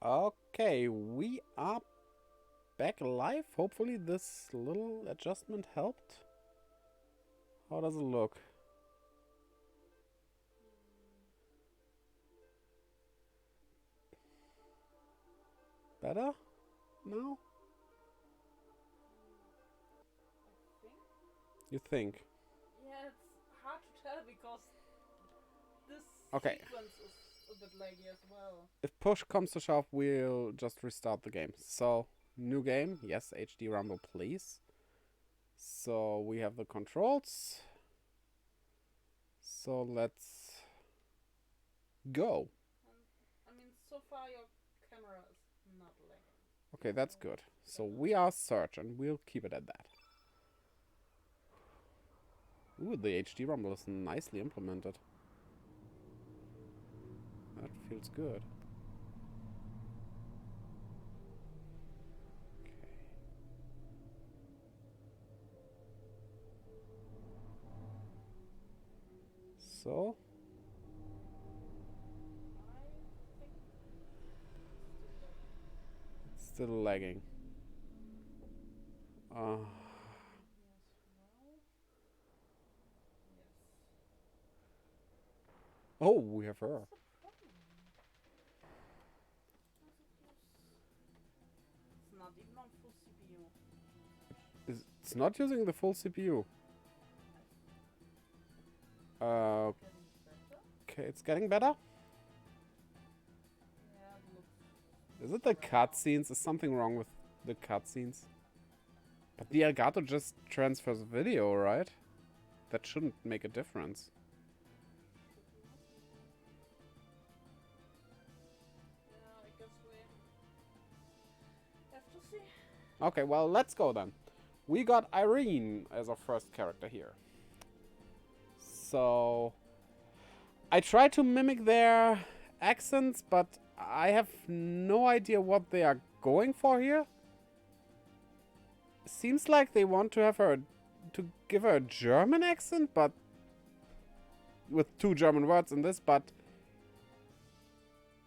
Okay, we are back live. Hopefully this little adjustment helped. How does it look? Better now? You think? Yeah, it's hard to tell because this Okay. sequence is a bit laggy as well. If push comes to shove, we'll just restart the game. So, new game. Yes, HD Rumble, please. So, we have the controls. So, let's go. And, I mean, so far your camera is not lagging. Okay, that's good. So, we are Search, and we'll keep it at that. Ooh, the HD Rumble is nicely implemented. That feels good. So, it's still lagging. Oh, we have her. It's not even on full CPU. It's not using the full CPU. Okay, it's getting better. Yeah, it looks. Is it the cutscenes? Is something wrong with the cutscenes? But the Elgato just transfers video, right? That shouldn't make a difference. Yeah, I guess we have to see. Okay, well, let's go then. We got Irene as our first character here. So, I try to mimic their accents, but I have no idea what they are going for here. Seems like they want to have her, to give her a German accent, but with 2 German words in this, but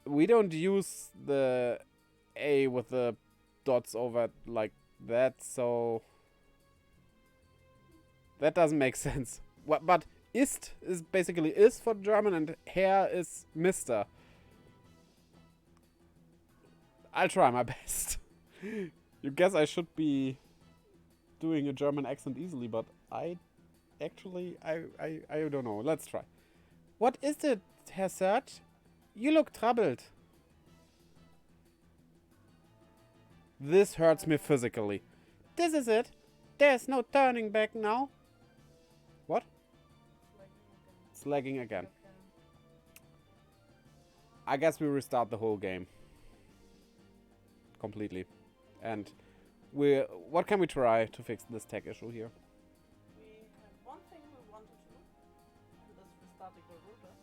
we don't use the A with the dots over it like that, so that doesn't make sense. But ist is basically is for German and Herr is Mr. I'll try my best. You guess I should be doing a German accent easily, but I actually, I don't know. Let's try. What is it, Herr Search? You look troubled. This hurts me physically. This is it. There's no turning back now. What? It's lagging again. I guess we restart the whole game. Completely. And what can we try to fix this tech issue here? We have one thing we wanted to do, and that's restarting the router.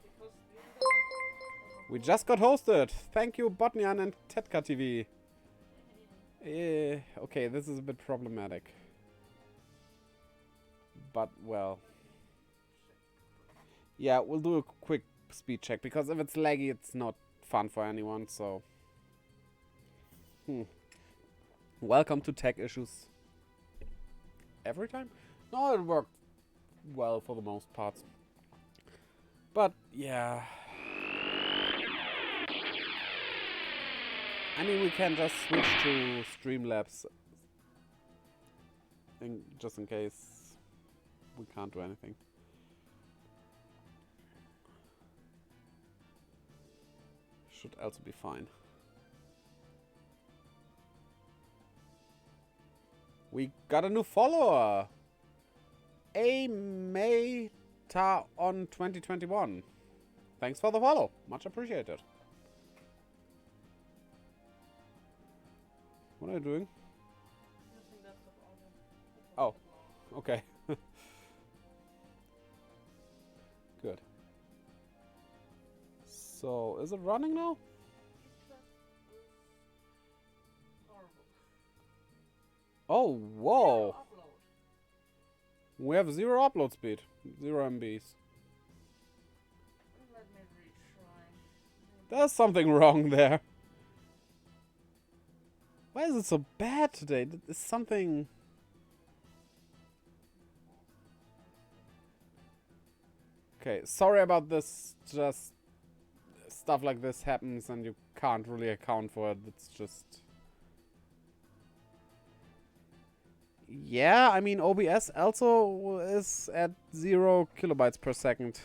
Because the internet. We just got hosted. Thank you, Botnian and Tetka TV. Okay, this is a bit problematic. But, well. Yeah, we'll do a quick speed check, because if it's laggy, it's not fun for anyone, so. Welcome to tech issues. Every time? No, it worked well for the most part. But, yeah. I mean, we can just switch to Streamlabs. Just in case we can't do anything. Should also be fine. We got a new follower! A Meta on 2021. Thanks for the follow. Much appreciated. What are you doing? Using desktop audio. Oh, okay. Good. So, is it running now? Oh, whoa! We have 0 upload speed. 0 MBs. Let me retry. There's something wrong there. Why is it so bad today? Is something... Okay, sorry about this. Just stuff like this happens and you can't really account for it. It's just... Yeah, I mean, OBS also is at 0 kilobytes per second.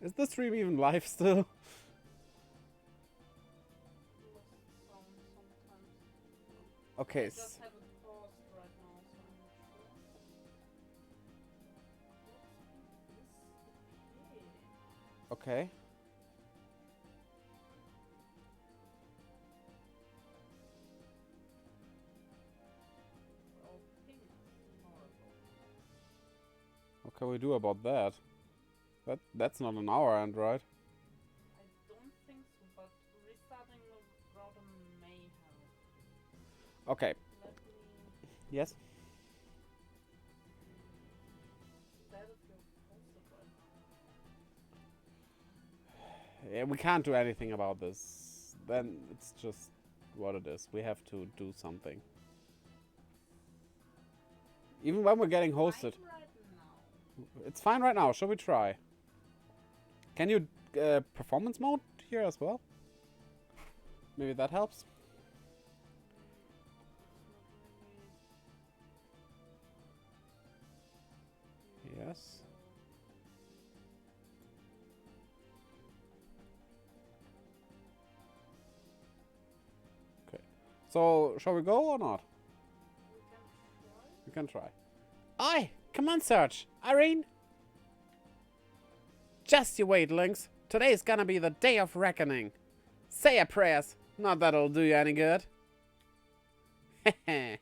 Is the stream even live still? Okay. I just have it paused right now, so I'm not sure. Okay. Oh, ping is horrible. What can we do about that? That's not on our end, right? I don't think so, but restarting the router may help. Okay. Let me... Yes? That is your posted right now. Yeah, we can't do anything about this. Then it's just what it is. We have to do something. Even when we're getting hosted. Fine right now. It's fine right now. Shall we try? Can you performance mode here as well? Maybe that helps. Yes. Okay. So, shall we go or not? We can try. Aye! Come on, Serge! Irene! Just you wait, Lynx. Today's gonna be the day of reckoning. Say your prayers. Not that it'll do you any good. Ha ha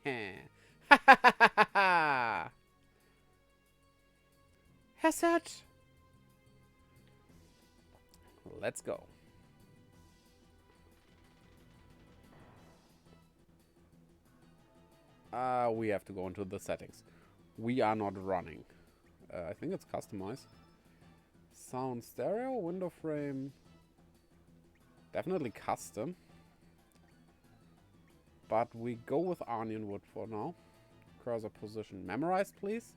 ha. Herr Serge. Let's go. We have to go into the settings. We are not running. I think it's customized. Sound stereo, window frame. Definitely custom. But we go with onion wood for now. Cursor position memorized, please.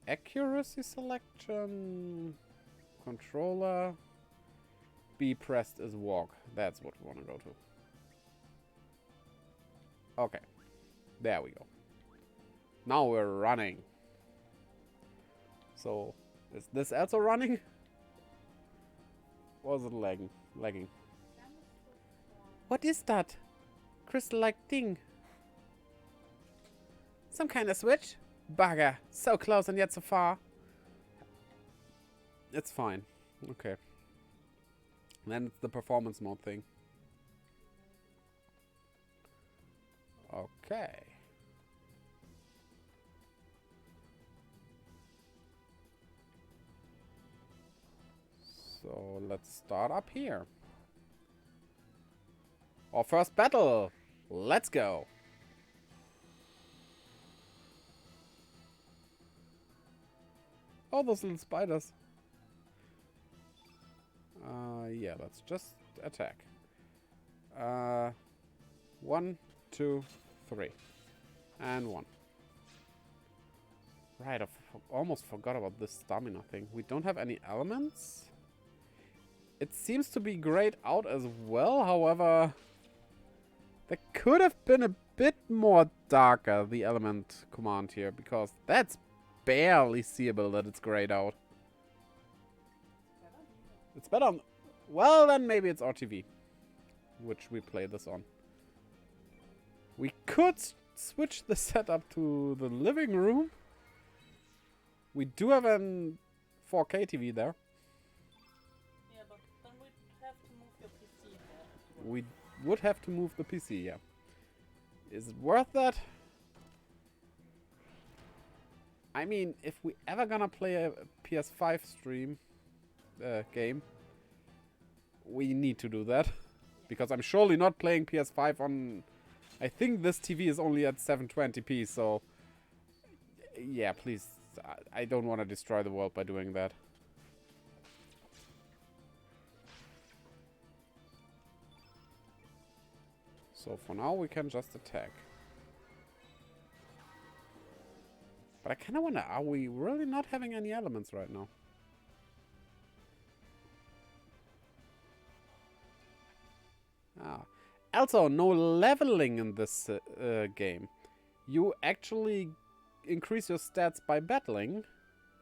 Accuracy selection. Controller. B pressed is walk. That's what we want to go to. Okay. There we go. Now we're running. So, is this also running? Or is it lagging? What is that? Crystal-like thing. Some kind of switch? Bugger. So close and yet so far. It's fine. Okay. Then it's the performance mode thing. Okay. So let's start up here. Our first battle. Let's go. Oh, those little spiders. Yeah, let's just attack. 1, 2, 3. And 1. Right, I almost forgot about this stamina thing. We don't have any elements. It seems to be grayed out as well, however... There could have been a bit more darker, the element command here, because that's barely seeable that it's grayed out. It's better on... Well, then maybe it's RTV, which we play this on. We could switch the setup to the living room. We do have an 4K TV there. Yeah, but then we'd have to move your PC there. We would have to move the PC, yeah. Is it worth that? I mean, if we ever gonna play a PS5 stream game, we need to do that. Because I'm surely not playing PS5 on... I think this TV is only at 720p, so... Yeah, please. I don't want to destroy the world by doing that. So for now we can just attack. But I kind of wonder, are we really not having any elements right now? Ah. Also, no leveling in this game. You actually increase your stats by battling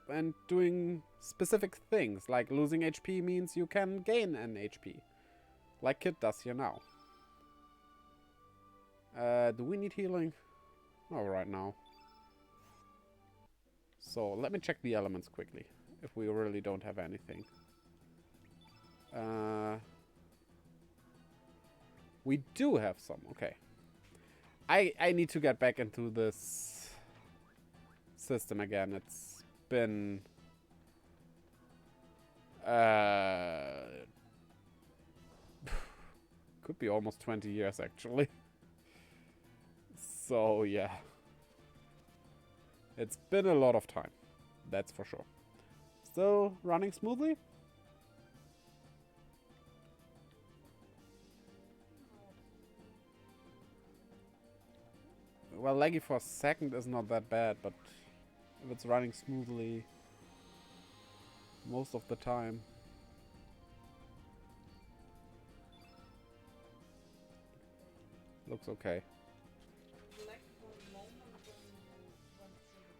and doing specific things. Like losing HP means you can gain an HP. Like Kit does here now. Do we need healing? No, right now. So, let me check the elements quickly. If we really don't have anything. We do have some, okay. I need to get back into this system again. It's been... could be almost 20 years, actually. So, yeah. It's been a lot of time. That's for sure. Still running smoothly? Well, laggy for a second is not that bad, but if it's running smoothly most of the time. Looks okay. Black for a moment when you went through the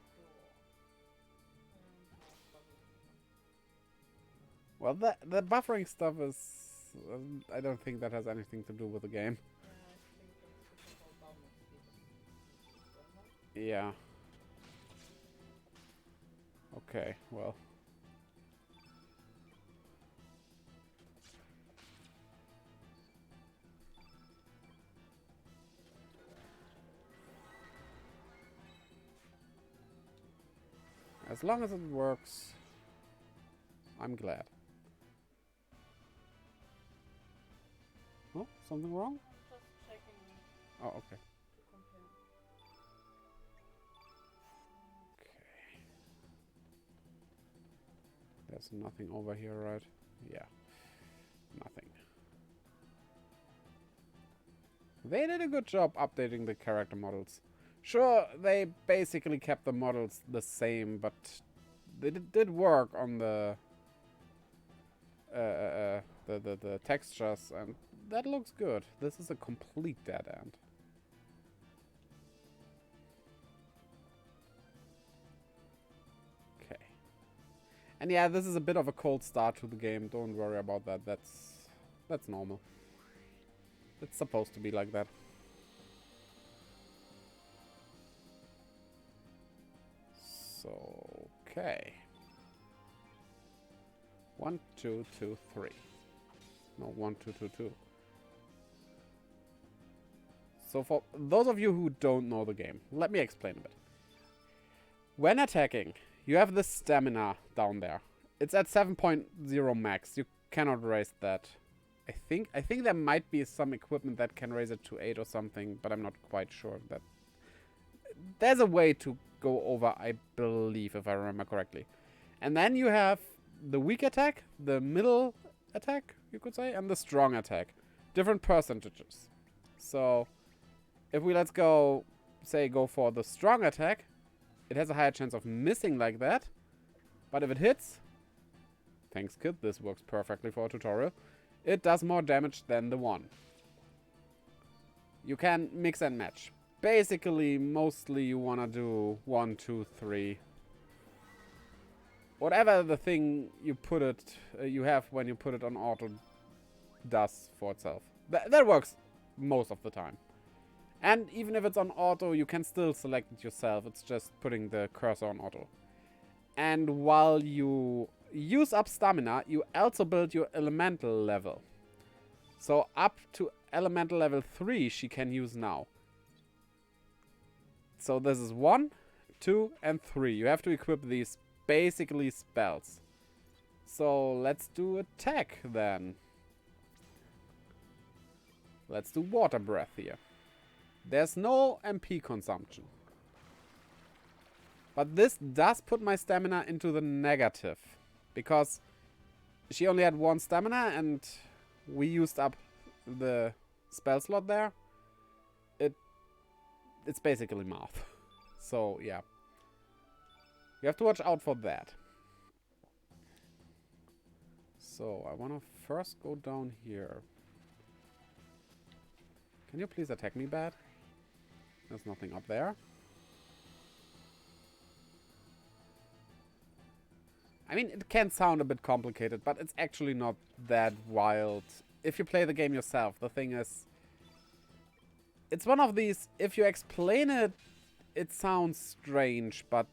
door. Well, the buffering stuff is... I don't think that has anything to do with the game. Yeah, I think that's because our download speed is going up. Yeah. Okay, well. As long as it works, I'm glad. Oh, something wrong? I'm just checking Oh, okay. to compare. Okay. There's nothing over here, right? Yeah. Nothing. They did a good job updating the character models. Sure, they basically kept the models the same, but they did work on the textures, and that looks good. This is a complete dead end. Okay. And yeah, this is a bit of a cold start to the game. Don't worry about that. That's normal. It's supposed to be like that. So, okay. 1, 2, 2, 3. No, 1, 2, 2, 2. So for those of you who don't know the game, let me explain a bit. When attacking, you have the stamina down there. It's at 7.0 max. You cannot raise that. I think there might be some equipment that can raise it to 8 or something, but I'm not quite sure of that. There's a way to go over, I believe, if I remember correctly. And then you have the weak attack, the middle attack, you could say, and the strong attack. Different percentages. So, if we let's go for the strong attack, it has a higher chance of missing like that. But if it hits, thanks Kid, this works perfectly for a tutorial, it does more damage than the one. You can mix and match. Basically, mostly you want to do 1, 2, 3. Whatever the thing you put it, you have when you put it on auto does for itself. That works most of the time. And even if it's on auto, you can still select it yourself. It's just putting the cursor on auto. And while you use up stamina, you also build your elemental level. So up to elemental level 3 she can use now. So this is 1, 2, and 3. You have to equip these basically spells. So let's do attack then. Let's do water breath here. There's no MP consumption. But this does put my stamina into the negative. Because she only had 1 stamina and we used up the spell slot there. it's basically mouth. So, yeah. You have to watch out for that. So, I want to first go down here. Can you please attack me, bat? There's nothing up there. I mean, it can sound a bit complicated, but it's actually not that wild. If you play the game yourself, the thing is... It's one of these, if you explain it, it sounds strange, but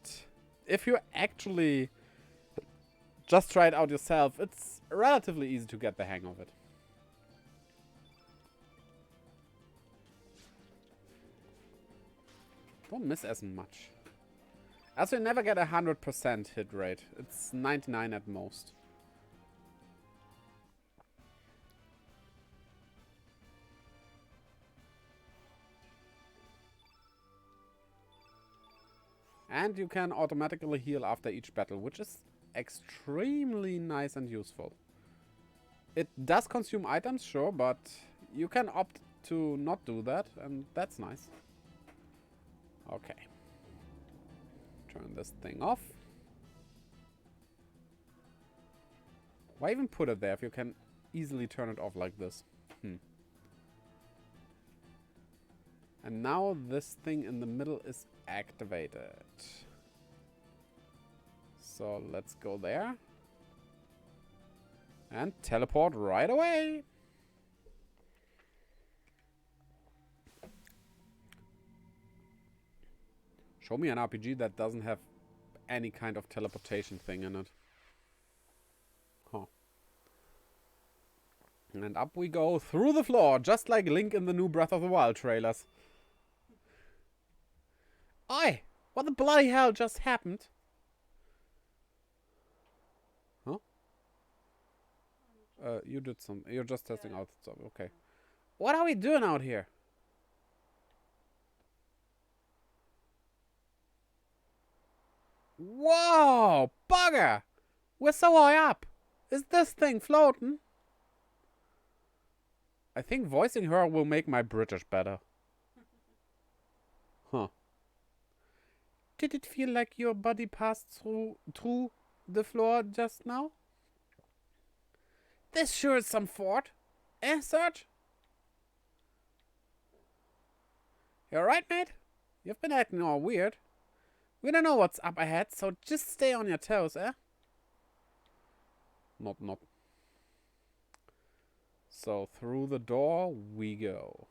if you actually just try it out yourself, it's relatively easy to get the hang of it. Don't miss as much. Also, you never get 100% hit rate. It's 99 at most. And you can automatically heal after each battle, which is extremely nice and useful. It does consume items, sure, but you can opt to not do that, and that's nice. Okay. Turn this thing off. Why even put it there if you can easily turn it off like this? And now this thing in the middle is activated. So let's go there. And teleport right away. Show me an RPG that doesn't have any kind of teleportation thing in it. Huh. And up we go through the floor, just like Link in the new Breath of the Wild trailers. Oi! What the bloody hell just happened? Huh? You did some... You're just testing out stuff. Okay. What are we doing out here? Whoa! Bugger! We're so high up! Is this thing floating? I think voicing her will make my British better. Huh. Did it feel like your body passed through the floor just now? This sure is some fort. Eh, Serge? You alright, mate? You've been acting all weird. We don't know what's up ahead, so just stay on your toes, eh? Not. So through the door we go.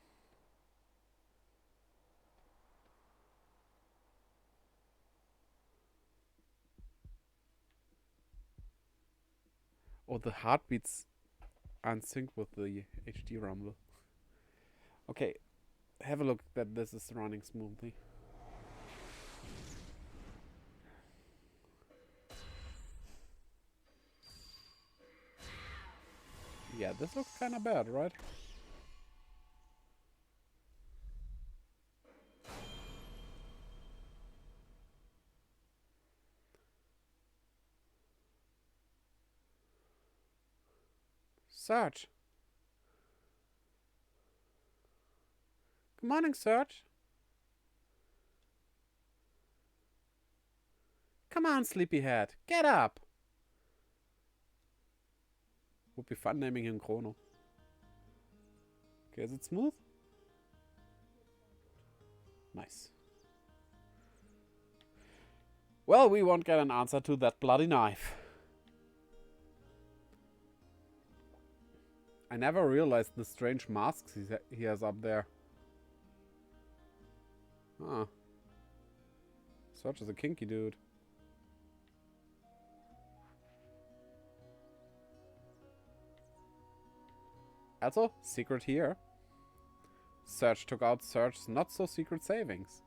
Oh, the heartbeats are in sync with the HD rumble. Okay, have a look that this is running smoothly. Yeah, this looks kinda bad, right? Serge. Good morning, Serge. Come on, sleepyhead. Get up. Would be fun naming him Chrono. Okay, is it smooth? Nice. Well, we won't get an answer to that bloody knife. I never realized the strange masks he has up there. Huh. Such as a kinky dude. Also, secret here. Serge took out Serge's not-so-secret savings.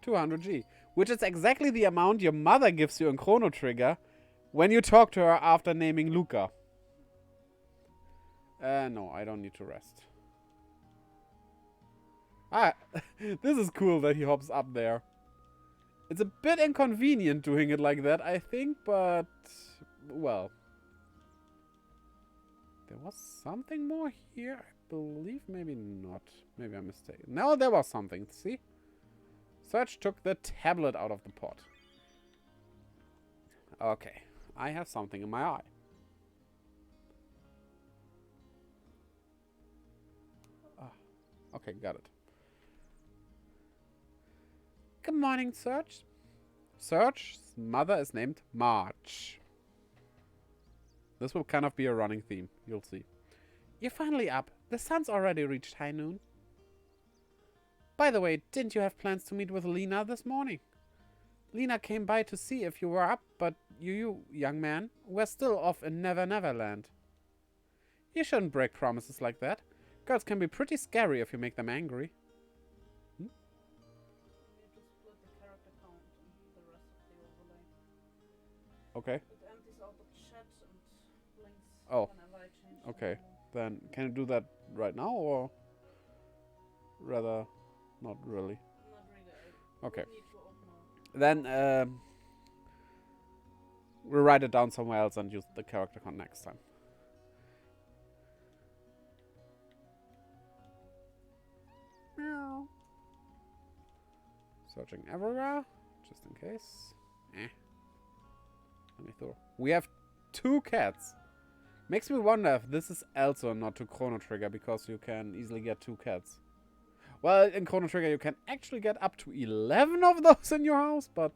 200G. Which is exactly the amount your mother gives you in Chrono Trigger when you talk to her after naming Luca. No, I don't need to rest. Ah, this is cool that he hops up there. It's a bit inconvenient doing it like that, I think, but... Well. There was something more here, believe maybe not. Maybe I'm mistaken. No, there was something. See? Search took the tablet out of the pot. Okay. I have something in my eye. Okay, got it. Good morning, Search. Search's mother is named March. This will kind of be a running theme. You'll see. You're finally up. The sun's already reached high noon. By the way, didn't you have plans to meet with Lena this morning? Lena came by to see if you were up, but you, young man, were still off in Never Never Land. You shouldn't break promises like that. Girls can be pretty scary if you make them angry. You just split the character count and the rest of the overlay. Okay. It empties out the chat and blinks Oh. whenever I change Okay. the Then can you do that right now, or rather not really? Not really. I Okay. need to open Then we'll write it down somewhere else and use the character count next time. Meow. Searching everywhere, just in case. Let me throw. We have 2 cats. Makes me wonder if this is also not to Chrono Trigger, because you can easily get 2 cats. Well, in Chrono Trigger you can actually get up to 11 of those in your house, but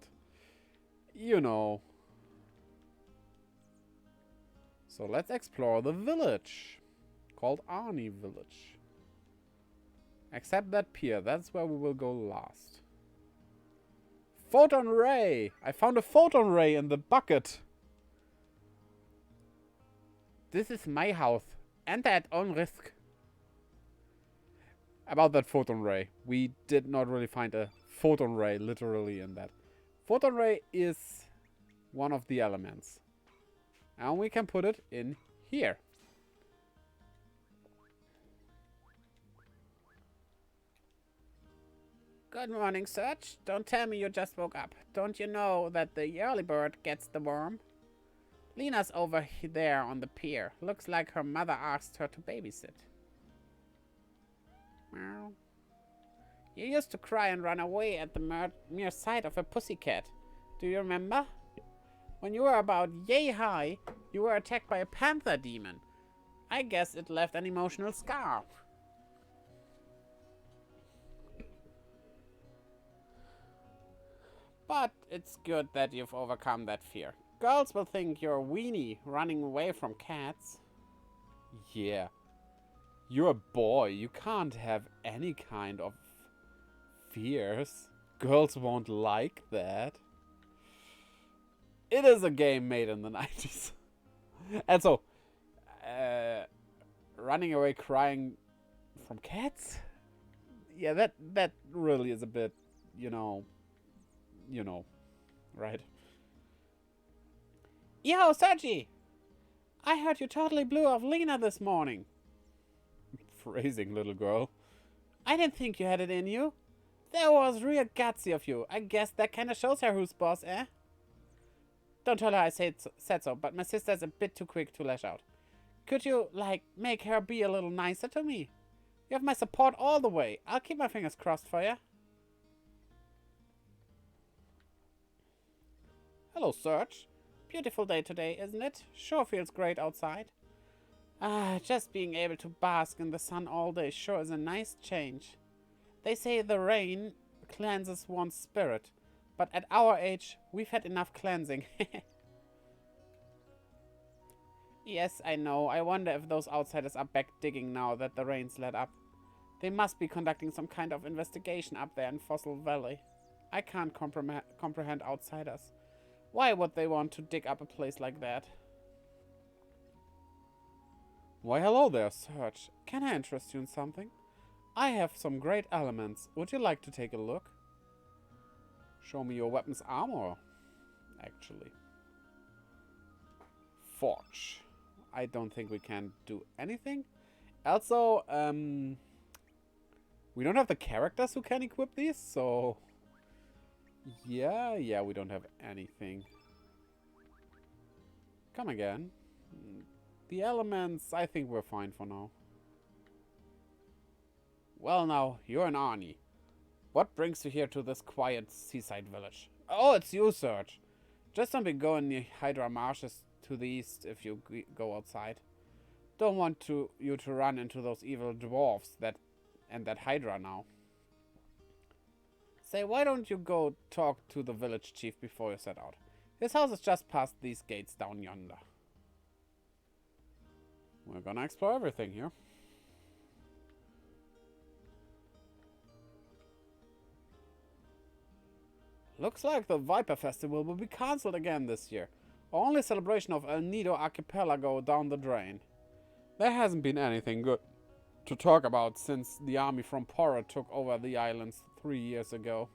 you know. So let's explore the village, called Arnie Village. Except that pier, that's where we will go last. Photon ray! I found a photon ray in the bucket. This is my house. Enter at own risk. About that photon ray. We did not really find a photon ray literally in that. Photon ray is one of the elements. And we can put it in here. Good morning, Search. Don't tell me you just woke up. Don't you know that the early bird gets the worm? Lena's over there on the pier. Looks like her mother asked her to babysit. Meow. You used to cry and run away at the mere sight of a pussycat. Do you remember? When you were about yay high, you were attacked by a panther demon. I guess it left an emotional scar. But it's good that you've overcome that fear. Girls will think you're a weenie running away from cats. Yeah. You're a boy. You can't have any kind of fears. Girls won't like that. It is a game made in the 90s. And so, running away crying from cats? Yeah, that really is a bit, you know, right? Yo, Sergi! I heard you totally blew off Lena this morning. Phrasing, little girl. I didn't think you had it in you. That was real gutsy of you. I guess that kinda shows her who's boss, eh? Don't tell her I said so, but my sister's a bit too quick to lash out. Could you, like, make her be a little nicer to me? You have my support all the way. I'll keep my fingers crossed for you. Hello, Serge. Beautiful day today, isn't it? Sure feels great outside. Just being able to bask in the sun all day sure is a nice change. They say the rain cleanses one's spirit, but at our age, we've had enough cleansing. Yes, I know. I wonder if those outsiders are back digging now that the rain's let up. They must be conducting some kind of investigation up there in Fossil Valley. I can't comprehend outsiders. Why would they want to dig up a place like that? Why, hello there, Serge. Can I interest you in something? I have some great elements. Would you like to take a look? Show me your weapon's armor, actually. Forge. I don't think we can do anything. Also, we don't have the characters who can equip these, so... Yeah, we don't have anything. Come again. The elements, I think we're fine for now. Well now, you're an Arnie. What brings you here to this quiet seaside village? Oh, it's you, Serge. Just don't be going near Hydra Marshes to the east if you go outside. Don't want you to run into those evil dwarves and that Hydra now. Say, why don't you go talk to the village chief before you set out? His house is just past these gates down yonder. We're gonna explore everything here. Looks like the Viper Festival will be cancelled again this year. Our only celebration of El Nido Archipelago down the drain. There hasn't been anything good to talk about since the army from Porra took over the islands 3 years ago.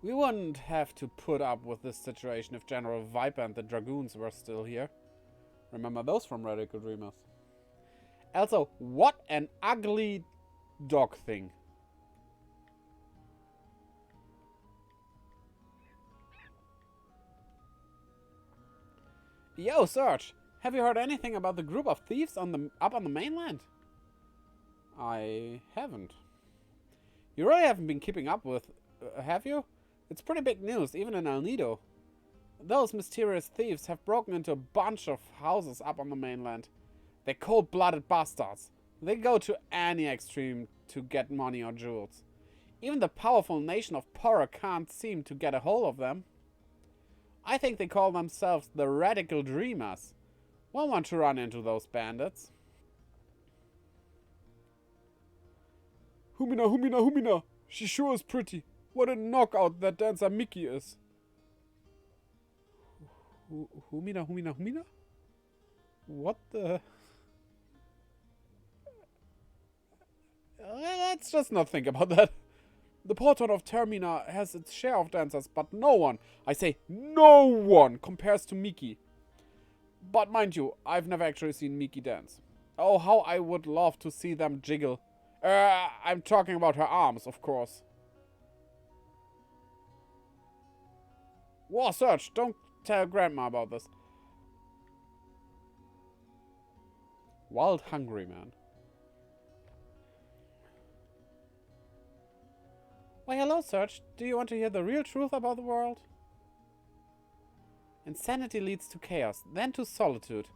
We wouldn't have to put up with this situation if General Viper and the Dragoons were still here. Remember those from Radical Dreamers? Also, what an ugly dog thing. Yo, Serge, have you heard anything about the group of thieves up on the mainland? I haven't. You really haven't been keeping up with, have you? It's pretty big news, even in El Nido. Those mysterious thieves have broken into a bunch of houses up on the mainland. They're cold-blooded bastards. They go to any extreme to get money or jewels. Even the powerful nation of Porra can't seem to get a hold of them. I think they call themselves the Radical Dreamers. Won't want to run into those bandits. Humina, Humina, Humina! She sure is pretty. What a knockout that dancer Mickey is. Humina, Humina, Humina? What the... Let's just not think about that. The Porton of Termina has its share of dancers, but no one, I say no one, compares to Miki. But mind you, I've never actually seen Miki dance. Oh, how I would love to see them jiggle. I'm talking about her arms, of course. Whoa, Serge, don't tell Grandma about this. Wild hungry, man. Why, hello, Serge. Do you want to hear the real truth about the world? Insanity leads to chaos, then to solitude.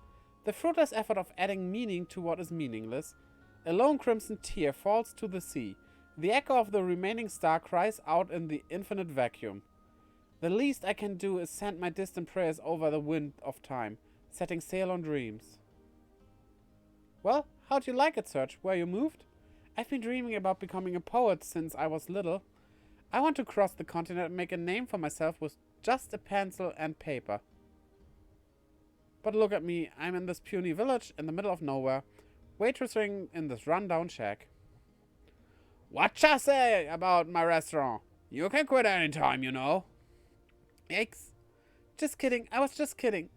The fruitless effort of adding meaning to what is meaningless. A lone crimson tear falls to the sea. The echo of the remaining star cries out in the infinite vacuum. The least I can do is send my distant prayers over the wind of time, setting sail on dreams. Well, how'd you like it, Serge, where you moved? I've been dreaming about becoming a poet since I was little. I want to cross the continent and make a name for myself with just a pencil and paper. But look at me, I'm in this puny village in the middle of nowhere, waitressing in this rundown shack. Whatcha say about my restaurant? You can quit anytime, you know. Yikes. Just kidding, I was just kidding.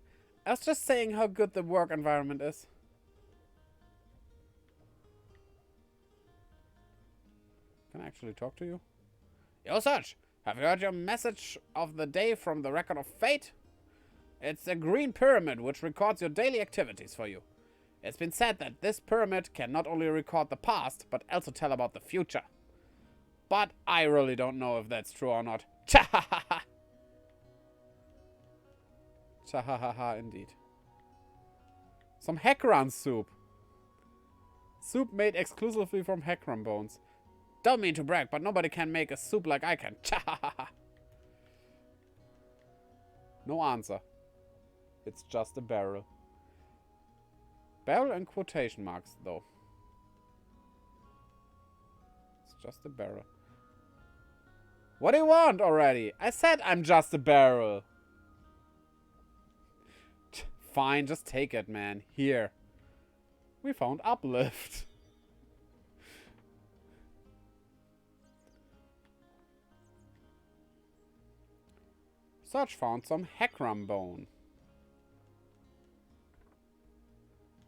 I was just saying how good the work environment is. Can I actually talk to you? Yo, Serge, have you heard your message of the day from the Record of Fate? It's a green pyramid which records your daily activities for you. It's been said that this pyramid can not only record the past, but also tell about the future. But I really don't know if that's true or not. Cha-ha-ha-ha! Cha-ha-ha-ha, indeed. Some Heckran soup. Soup made exclusively from Heckran bones. Don't mean to brag, but nobody can make a soup like I can. Cha-ha-ha-ha. No answer. It's just a barrel. Barrel in quotation marks, though. It's just a barrel. What do you want already? I said I'm just a barrel. Fine, just take it, man. Here. We found uplift. Search found some Heckram bone.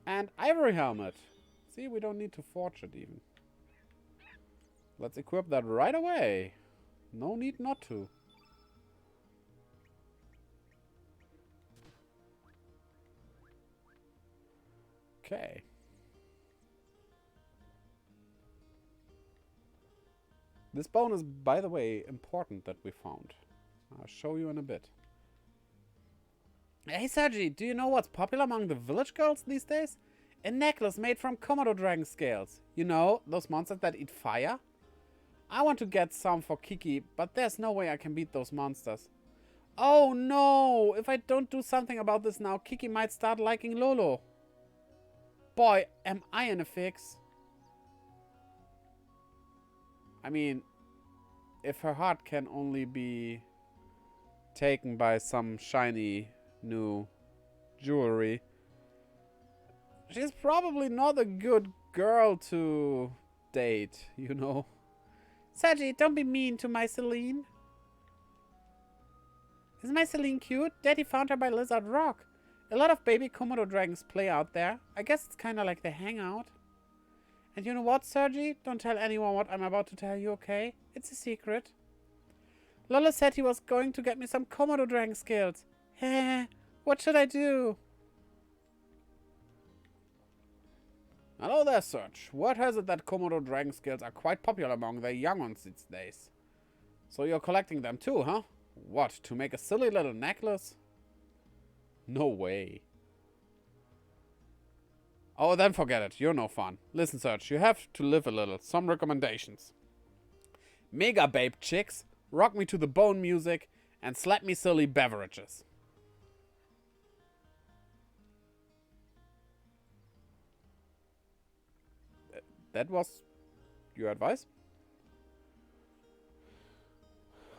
And ivory helmet. See, we don't need to forge it even. Let's equip that right away. No need not to. Okay. This bone is, by the way, important that we found. I'll show you in a bit. Hey Sergi, do you know what's popular among the village girls these days? A necklace made from Komodo dragon scales. You know, those monsters that eat fire? I want to get some for Kiki, but there's no way I can beat those monsters. Oh no! If I don't do something about this now, Kiki might start liking Lolo. Boy, am I in a fix. I mean, if her heart can only be taken by some shiny new jewelry, she's probably not a good girl to date, you know. Sergi, don't be mean to my Celine. Isn't my Celine cute? Daddy found her by Lizard Rock. A lot of baby Komodo dragons play out there. I guess it's kind of like the hangout. And you know what, Sergi? Don't tell anyone what I'm about to tell you, okay? It's a secret. Lola said he was going to get me some Komodo dragon scales. Heh, what should I do? Hello there, Serge. Word has it that Komodo dragon scales are quite popular among the young ones these days. So you're collecting them too, huh? What, to make a silly little necklace? No way. Oh, then forget it. You're no fun. Listen, Serge, you have to live a little. Some recommendations. Mega babe chicks, rock me to the bone music, and slap me silly beverages. That was your advice?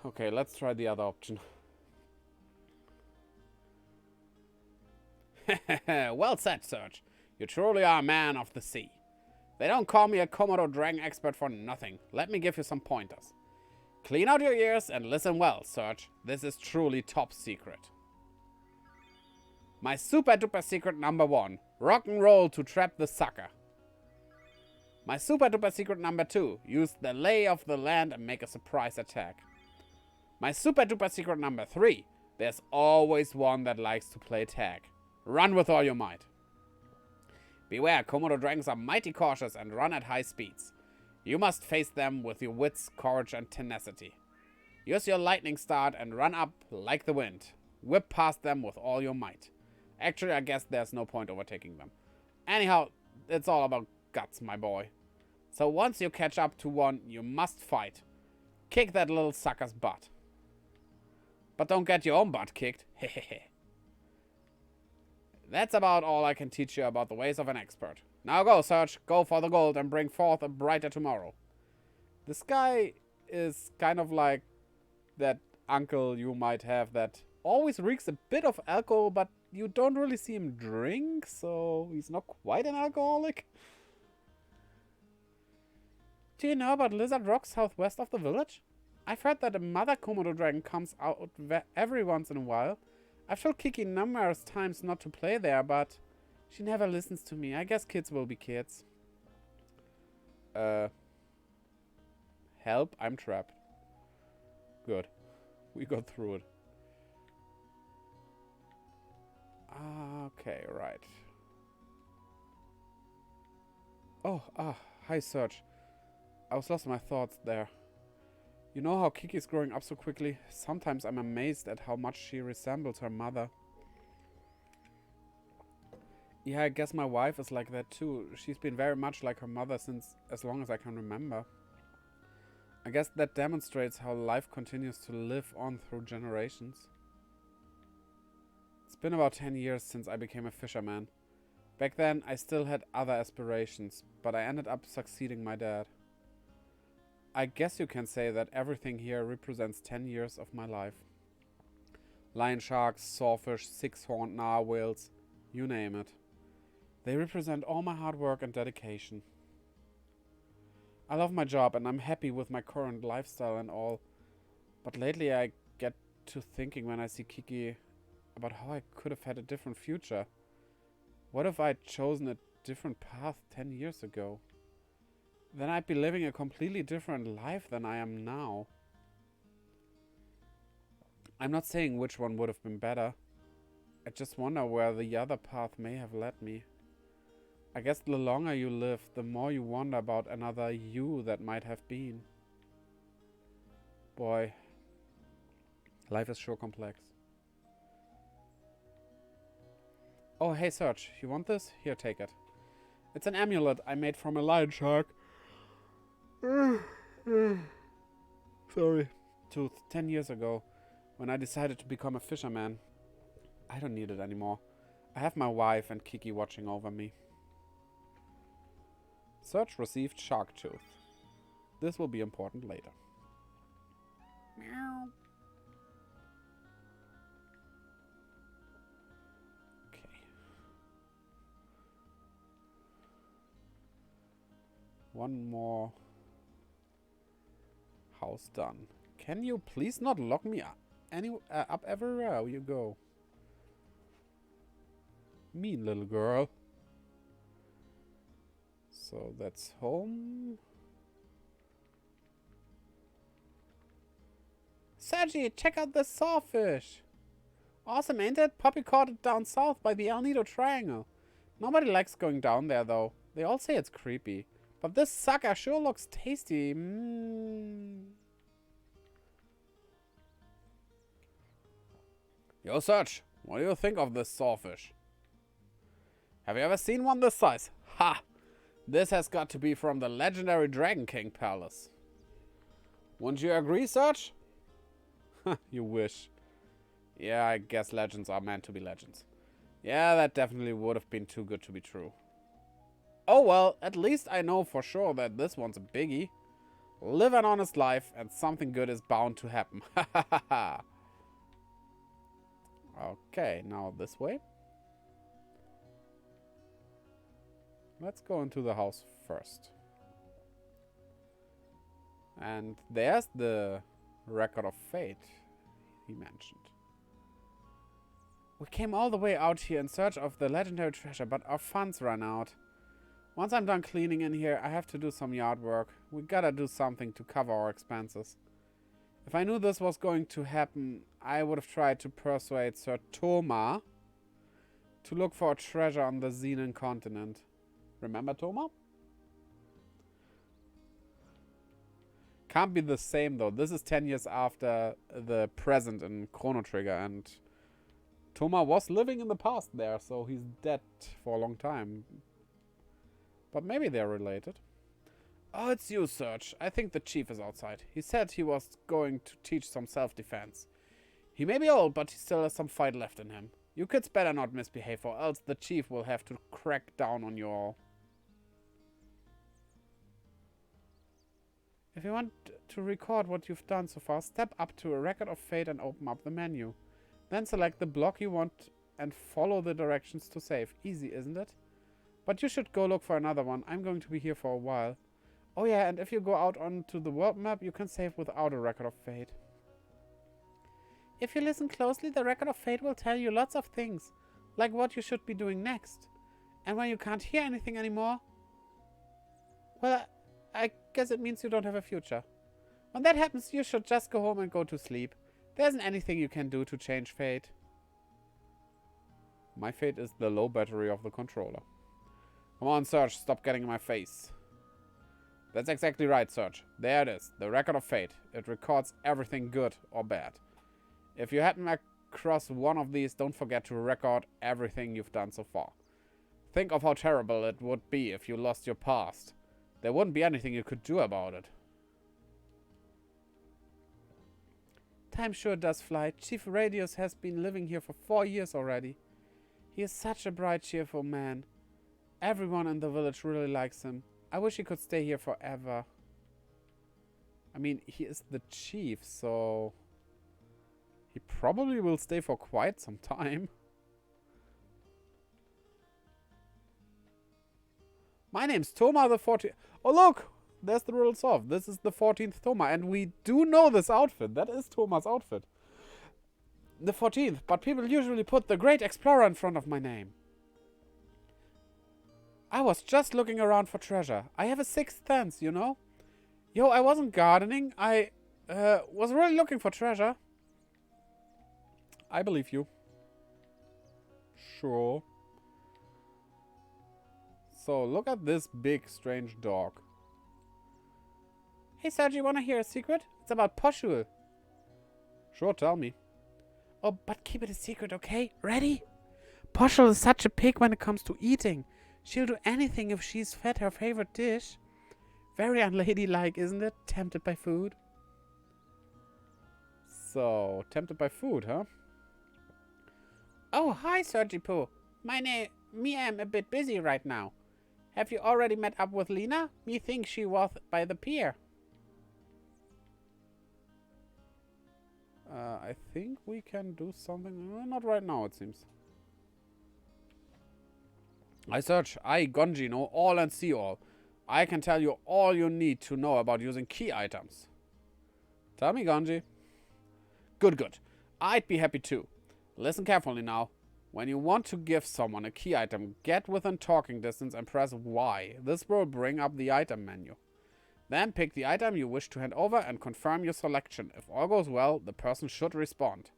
Okay, let's try the other option. Well said, Serge. You truly are a man of the sea. They don't call me a Komodo dragon expert for nothing. Let me give you some pointers. Clean out your ears and listen well, Serge. This is truly top secret. My super duper secret number 1. Rock and roll to trap the sucker. My super duper secret number 2. Use the lay of the land and make a surprise attack. My super duper secret number 3. There's always one that likes to play tag. Run with all your might. Beware, Komodo dragons are mighty cautious and run at high speeds. You must face them with your wits, courage, and tenacity. Use your lightning start and run up like the wind. Whip past them with all your might. Actually, I guess there's no point overtaking them. Anyhow, it's all about guts, my boy. So once you catch up to one, you must fight. Kick that little sucker's butt. But don't get your own butt kicked. Hehehe. That's about all I can teach you about the ways of an expert. Now go, Serge. Go for the gold and bring forth a brighter tomorrow. This guy is kind of like that uncle you might have that always reeks a bit of alcohol, but you don't really see him drink, so he's not quite an alcoholic. Do you know about Lizard Rock southwest of the village? I've heard that a mother Komodo dragon comes out every once in a while. I've told Kiki numerous times not to play there, but she never listens to me. I guess kids will be kids. Help, I'm trapped. Good. We got through it. Okay, right. Oh, hi, Serge. I was lost in my thoughts there. You know how Kiki's growing up so quickly? Sometimes I'm amazed at how much she resembles her mother. Yeah, I guess my wife is like that too. She's been very much like her mother since as long as I can remember. I guess that demonstrates how life continues to live on through generations. It's been about 10 years since I became a fisherman. Back then, I still had other aspirations, but I ended up succeeding my dad. I guess you can say that everything here represents 10 years of my life. Lion sharks, sawfish, six-horned narwhals, you name it. They represent all my hard work and dedication. I love my job and I'm happy with my current lifestyle and all. But lately I get to thinking when I see Kiki about how I could have had a different future. What if I'd chosen a different path 10 years ago? Then I'd be living a completely different life than I am now. I'm not saying which one would have been better. I just wonder where the other path may have led me. I guess the longer you live, the more you wonder about another you that might have been. Boy. Life is sure complex. Oh, hey, Serge. You want this? Here, take it. It's an amulet I made from a lion shark. Sorry. Tooth, 10 years ago, when I decided to become a fisherman. I don't need it anymore. I have my wife and Kiki watching over me. Serge received shark tooth. This will be important later. Meow. Okay. One more house done. Can you please not lock me up, up everywhere you go? Mean little girl. So that's home. Sergi, check out this sawfish. Awesome, ain't it? Poppy caught it down south by the El Nido Triangle. Nobody likes going down there, though. They all say it's creepy. But this sucker sure looks tasty. Yo, Serge, what do you think of this sawfish? Have you ever seen one this size? Ha! This has got to be from the legendary Dragon King Palace. Wouldn't you agree, Serge? You wish. Yeah, I guess legends are meant to be legends. Yeah, that definitely would have been too good to be true. Oh well, at least I know for sure that this one's a biggie. Live an honest life and something good is bound to happen. Okay, now this way. Let's go into the house first. And there's the record of fate he mentioned. We came all the way out here in search of the legendary treasure, but our funds ran out. Once I'm done cleaning in here, I have to do some yard work. We gotta do something to cover our expenses. If I knew this was going to happen, I would have tried to persuade Sir Toma to look for a treasure on the Xenon continent. Remember Toma? Can't be the same though. This is 10 years after the present in Chrono Trigger, and Toma was living in the past there, so he's dead for a long time. But maybe they're related. Oh, it's you, Serge. I think the chief is outside. He said he was going to teach some self-defense. He may be old, but he still has some fight left in him. You kids better not misbehave, or else the chief will have to crack down on you all. If you want to record what you've done so far, step up to a record of fate and open up the menu. Then select the block you want and follow the directions to save. Easy, isn't it? But you should go look for another one. I'm going to be here for a while. Oh yeah, and if you go out onto the world map, you can save without a record of fate. If you listen closely, the record of fate will tell you lots of things, like what you should be doing next. And when you can't hear anything anymore, well, I guess it means you don't have a future. When that happens, you should just go home and go to sleep. There isn't anything you can do to change fate. My fate is the low battery of the controller. Come on, Serge, stop getting in my face. That's exactly right, Serge. There it is, the record of fate. It records everything good or bad. If you happen across one of these, don't forget to record everything you've done so far. Think of how terrible it would be if you lost your past. There wouldn't be anything you could do about it. Time sure does fly. Chief Radius has been living here for 4 years already. He is such a bright, cheerful man. Everyone in the village really likes him. I wish he could stay here forever. I mean, he is the chief, so he probably will stay for quite some time. My name's Toma the 14th. Oh, look! There's the riddle solved. This is the 14th Toma, and we do know this outfit. That is Toma's outfit. The 14th, but people usually put the Great Explorer in front of my name. I was just looking around for treasure. I have a sixth sense, you know? Yo, I wasn't gardening. I was really looking for treasure. I believe you. Sure. So, look at this big, strange dog. Hey, Sergi, wanna hear a secret? It's about Poshul. Sure, tell me. Oh, but keep it a secret, okay? Ready? Poshul is such a pig when it comes to eating. She'll do anything if she's fed her favorite dish. Very unladylike, isn't it? Tempted by food. So, tempted by food, huh? Oh, hi, Sergi Poo. Me am a bit busy right now. Have you already met up with Lena? Me think she was by the pier. I think we can do something. Not right now, it seems. I search. I, Gonji, know all and see all. I can tell you all you need to know about using key items. Tell me, Gonji. Good, good. I'd be happy too. Listen carefully now. When you want to give someone a key item, get within talking distance and press Y. This will bring up the item menu. Then pick the item you wish to hand over and confirm your selection. If all goes well, the person should respond.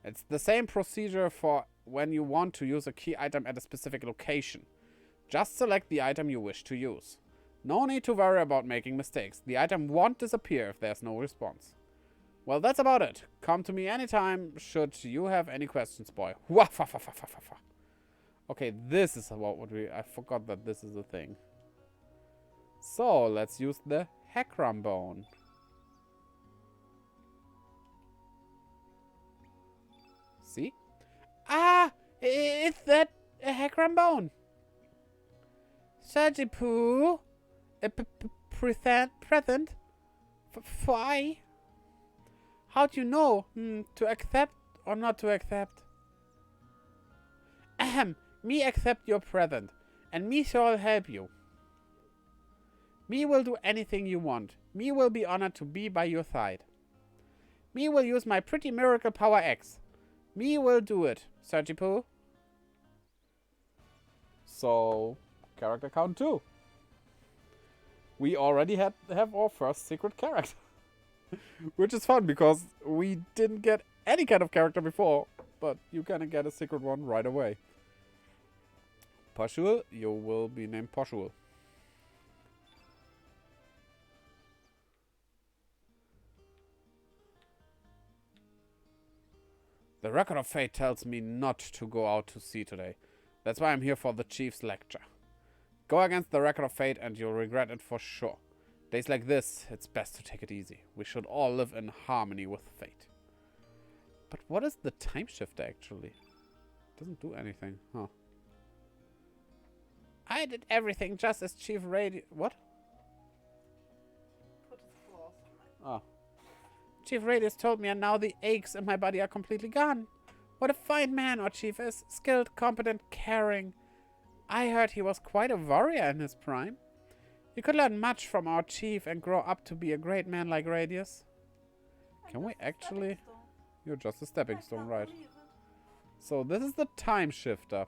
It's the same procedure for when you want to use a key item at a specific location. Just select the item you wish to use. No need to worry about making mistakes. The item won't disappear if there's no response. Well, that's about it. Come to me anytime should you have any questions, boy. Okay, this is about what I forgot that this is a thing. So, let's use the Heckram bone. See? Ah! Is that a Heckram bone? Sergi Poo? A present? For I? How do you know? To accept or not to accept? Ahem. Me accept your present. And me shall help you. Me will do anything you want. Me will be honored to be by your side. Me will use my pretty miracle power X. Me will do it, Sergi Poo. So, character count 2. We already have our first secret character. Which is fun because we didn't get any kind of character before, but you can get a secret one right away. Poshul, you will be named Poshul. The record of fate tells me not to go out to sea today. That's why I'm here for the chief's lecture. Go against the record of fate and you'll regret it for sure. Days like this, it's best to take it easy. We should all live in harmony with fate. But what is the time shift actually? Doesn't do anything, huh? I did everything just as Chief Radio... What? Put his claws on Oh. it. Chief Radius told me and now the aches in my body are completely gone. What a fine man our chief is. Skilled, competent, caring. I heard he was quite a warrior in his prime. You could learn much from our chief and grow up to be a great man like Radius. Can we actually... You're just a stepping stone, right? So this is the time shifter.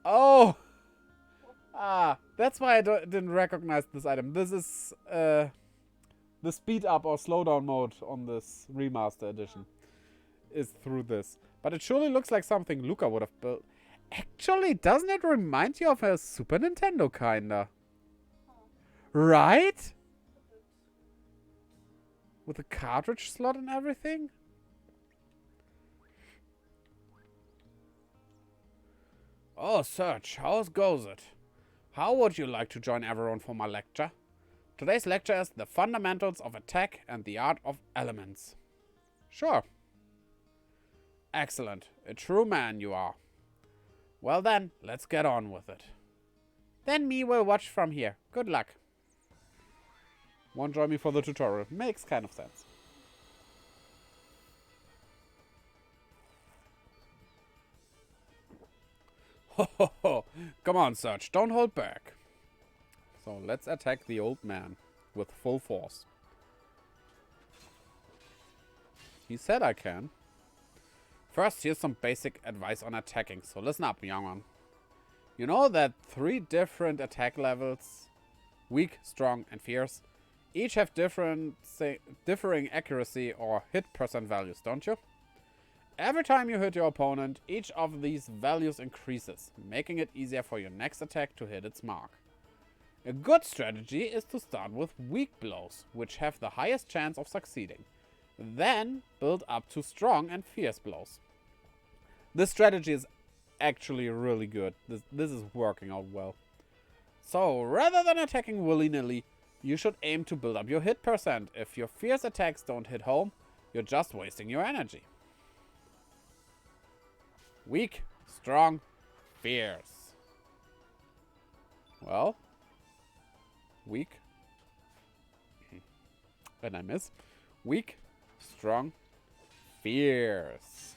Oh! Ah, that's why I didn't recognize this item. This is the speed up or slowdown mode on this remaster edition. Is through this. But it surely looks like something Luca would have built. Actually, doesn't it remind you of a Super Nintendo kinda? Right? With a cartridge slot and everything? Oh, Serge, how goes it? How would you like to join everyone for my lecture? Today's lecture is the fundamentals of attack and the art of elements. Sure. Excellent. A true man you are. Well then, let's get on with it. Then me will watch from here. Good luck. Won't join me for the tutorial. Makes kind of sense. Ho ho ho. Come on, Serge. Don't hold back. So let's attack the old man with full force. He said I can. First, here's some basic advice on attacking. So listen up, young one. You know that 3 different attack levels, weak, strong, and fierce, each have differing accuracy or hit percent values, don't you? Every time you hit your opponent, each of these values increases, making it easier for your next attack to hit its mark. A good strategy is to start with weak blows, which have the highest chance of succeeding. Then build up to strong and fierce blows. This strategy is actually really good. This is working out well. So, rather than attacking willy-nilly, you should aim to build up your hit percent. If your fierce attacks don't hit home, you're just wasting your energy. Weak, strong, fierce. Well, weak. And I miss. Weak, strong, fierce.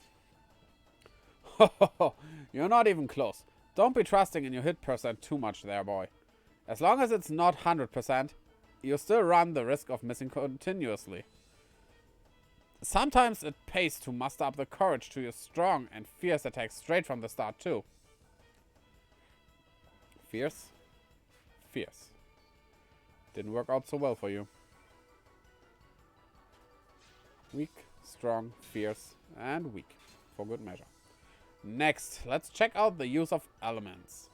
You're not even close. Don't be trusting in your hit percent too much there, boy. As long as it's not 100%, you still run the risk of missing continuously. Sometimes it pays to muster up the courage to use strong and fierce attacks straight from the start too. Fierce. Fierce. Didn't work out so well for you. Weak, strong, fierce, and weak. For good measure. Next, let's check out the use of elements.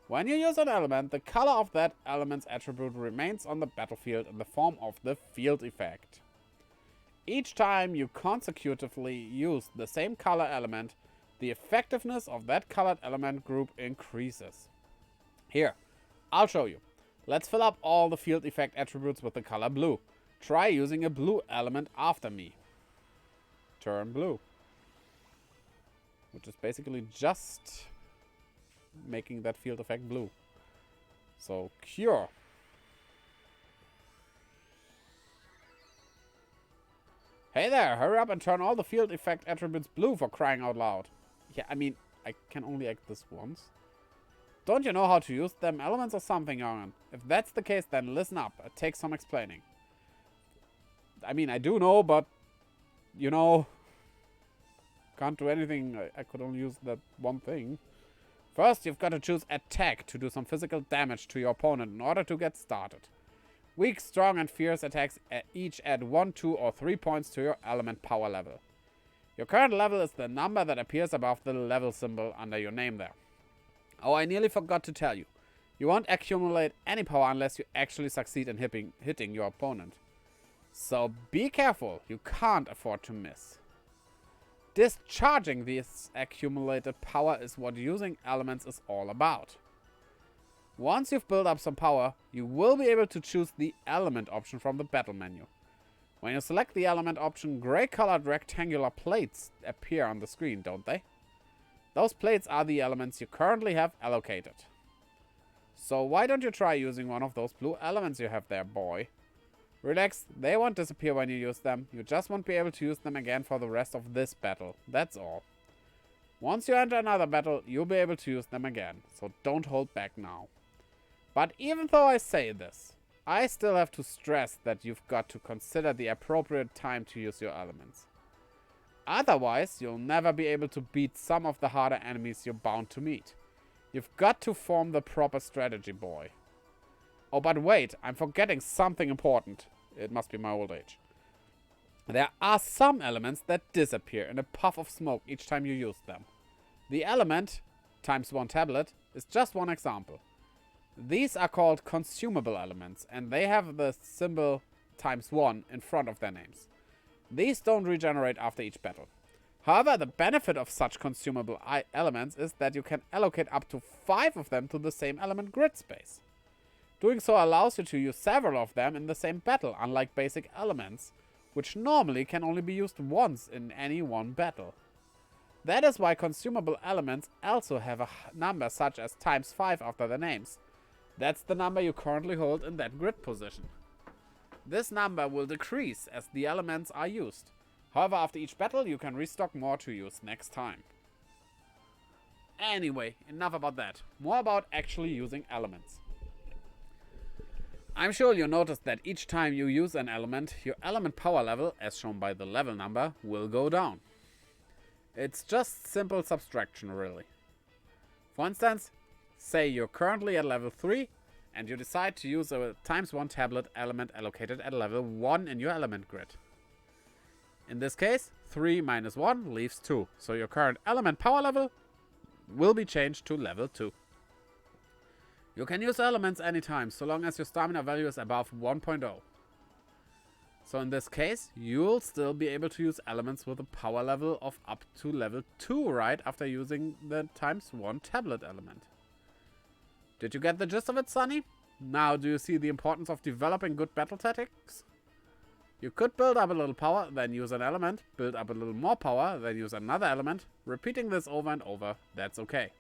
When you use an element, the color of that element's attribute remains on the battlefield in the form of the field effect. Each time you consecutively use the same color element, the effectiveness of that colored element group increases. Here, I'll show you. Let's fill up all the field effect attributes with the color blue. Try using a blue element after me. Turn blue. Which is basically just making that field effect blue. So, cure. Hey there, hurry up and turn all the field effect attributes blue for crying out loud. Yeah, I mean, I can only act this once. Don't you know how to use them elements or something, young'un? If that's the case, then listen up. It takes some explaining. I mean, I do know, but, you know, can't do anything. I could only use that one thing. First, you've got to choose attack to do some physical damage to your opponent in order to get started. Weak, strong, and fierce attacks each add 1, 2, or 3 points to your element power level. Your current level is the number that appears above the level symbol under your name there. Oh, I nearly forgot to tell you. You won't accumulate any power unless you actually succeed in hitting your opponent. So be careful, you can't afford to miss. Discharging this accumulated power is what using elements is all about. Once you've built up some power, you will be able to choose the element option from the battle menu. When you select the element option, gray colored rectangular plates appear on the screen, don't they? Those plates are the elements you currently have allocated. So why don't you try using one of those blue elements you have there, boy? Relax, they won't disappear when you use them. You just won't be able to use them again for the rest of this battle. That's all. Once you enter another battle, you'll be able to use them again. So don't hold back now. But even though I say this, I still have to stress that you've got to consider the appropriate time to use your elements. Otherwise, you'll never be able to beat some of the harder enemies you're bound to meet. You've got to form the proper strategy, boy. Oh, but wait, I'm forgetting something important. It must be my old age. There are some elements that disappear in a puff of smoke each time you use them. The element, ×1 tablet, is just one example. These are called consumable elements, and they have the symbol ×1 in front of their names. These don't regenerate after each battle. However, the benefit of such consumable elements is that you can allocate up to 5 of them to the same element grid space. Doing so allows you to use several of them in the same battle, unlike basic elements, which normally can only be used once in any one battle. That is why consumable elements also have a number such as ×5 after their names. That's the number you currently hold in that grid position. This number will decrease as the elements are used. However, after each battle, you can restock more to use next time. Anyway, enough about that. More about actually using elements. I'm sure you'll notice that each time you use an element, your element power level, as shown by the level number, will go down. It's just simple subtraction, really. For instance, say you're currently at level 3, and you decide to use a ×1 tablet element allocated at level 1 in your element grid. In this case, 3 minus 1 leaves 2. So your current element power level will be changed to level 2. You can use elements anytime, so long as your stamina value is above 1.0. So in this case, you'll still be able to use elements with a power level of up to level 2 right after using the ×1 tablet element. Did you get the gist of it, Sonny? Now do you see the importance of developing good battle tactics? You could build up a little power, then use an element, build up a little more power, then use another element, repeating this over and over, that's okay.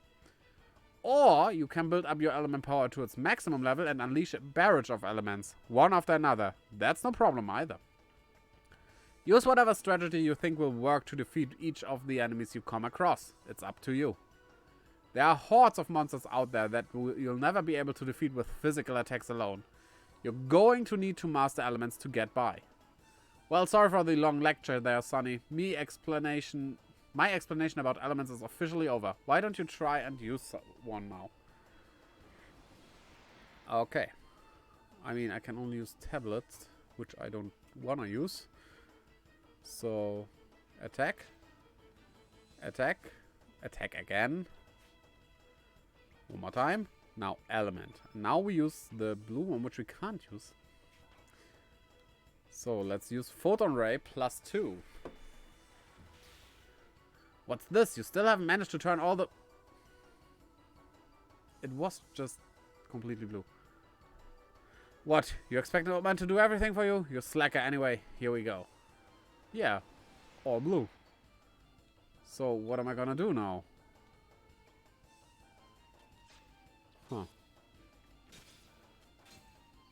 Or you can build up your element power to its maximum level and unleash a barrage of elements, one after another. That's no problem either. Use whatever strategy you think will work to defeat each of the enemies you come across. It's up to you. There are hordes of monsters out there that you'll never be able to defeat with physical attacks alone. You're going to need to master elements to get by. Well, sorry for the long lecture there, Sonny. My explanation about elements is officially over. Why don't you try and use one now? Okay. I mean, I can only use tablets, which I don't want to use. So, attack. Attack. Attack again. One more time. Now, element. Now we use the blue one, which we can't use. So, let's use Photon Ray plus 2. What's this? You still haven't managed to turn all the... It was just completely blue. What? You expect an old man to do everything for you? You're slacker anyway. Here we go. Yeah. All blue. So, what am I gonna do now? Huh.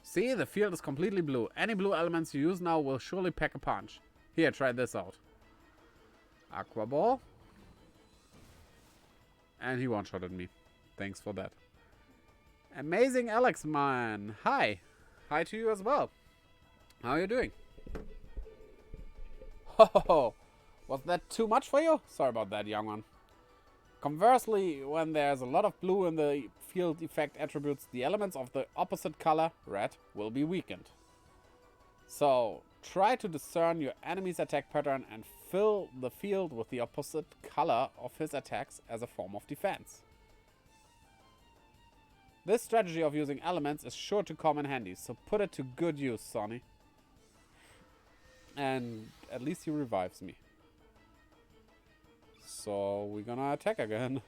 See, the field is completely blue. Any blue elements you use now will surely pack a punch. Here, try this out. Aqua Ball. And he one-shotted me. Thanks for that. Amazing Alex, man. Hi. Hi to you as well. How are you doing? Ho, was that too much for you? Sorry about that, young one. Conversely, when there's a lot of blue in the field effect attributes, the elements of the opposite color, red, will be weakened. So, try to discern your enemy's attack pattern and fill the field with the opposite color of his attacks as a form of defense. This strategy of using elements is sure to come in handy, so put it to good use, Sonny. And at least he revives me. So we're gonna attack again.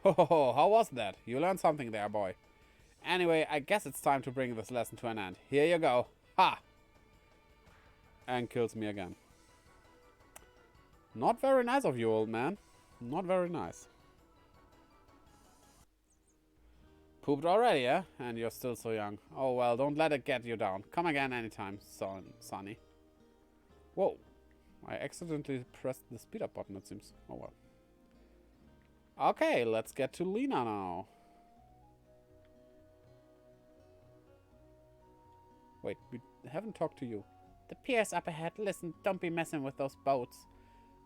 Ho, how was that? You learned something there, boy. Anyway, I guess it's time to bring this lesson to an end. Here you go. Ha! And kills me again. Not very nice of you, old man. Not very nice. Pooped already, eh? And you're still so young. Oh well, don't let it get you down. Come again anytime, Sonny. Whoa. I accidentally pressed the speed up button, it seems. Oh well. Okay, let's get to Lena now. Wait, we haven't talked to you. The pier's up ahead. Listen, don't be messing with those boats.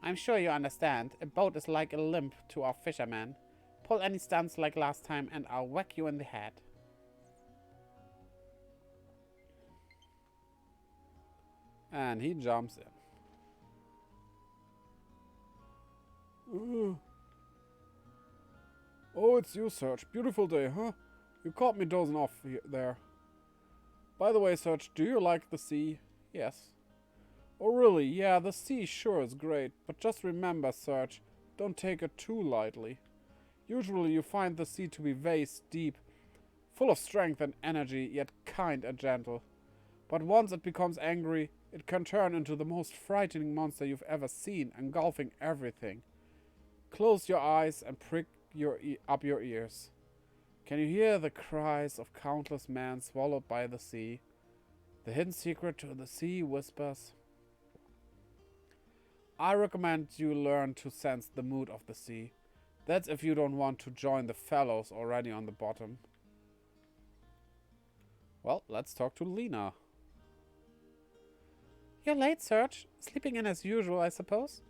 I'm sure you understand. A boat is like a limp to our fishermen. Pull any stunts like last time and I'll whack you in the head. And he jumps in. Oh, it's you, Serge. Beautiful day, huh? You caught me dozing off there. By the way, Serge, do you like the sea? Yes. Oh, really? Yeah, the sea sure is great. But just remember, Serge, don't take it too lightly. Usually you find the sea to be vast, deep, full of strength and energy, yet kind and gentle. But once it becomes angry, it can turn into the most frightening monster you've ever seen, engulfing everything. Close your eyes and prick up your ears. Can you hear the cries of countless men swallowed by the sea? The hidden secret to the sea whispers. I recommend you learn to sense the mood of the sea. That's if you don't want to join the fellows already on the bottom. Well, let's talk to Lena. You're late, Serge. Sleeping in as usual, I suppose?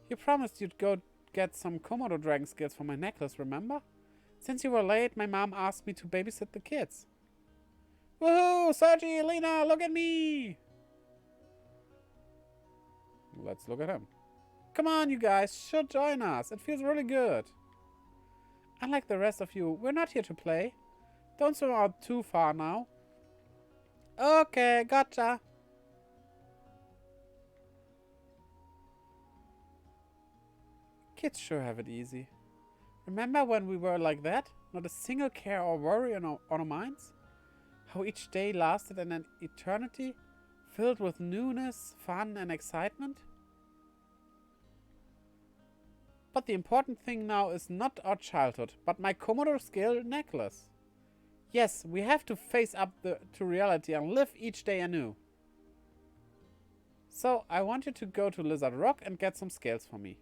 You promised you'd go get some Komodo dragon skills for my necklace, remember? Since you were late, my mom asked me to babysit the kids. Woohoo! Sergi, Lena, look at me! Let's look at him. Come on, you guys should join us. It feels really good. Unlike the rest of you, we're not here to play. Don't swim out too far now. Okay, gotcha. Kids sure have it easy. Remember when we were like that? Not a single care or worry on our minds? How each day lasted an eternity? Filled with newness, fun and excitement? But the important thing now is not our childhood, but my Komodo scale necklace. Yes, we have to face up to reality and live each day anew. So, I want you to go to Lizard Rock and get some scales for me.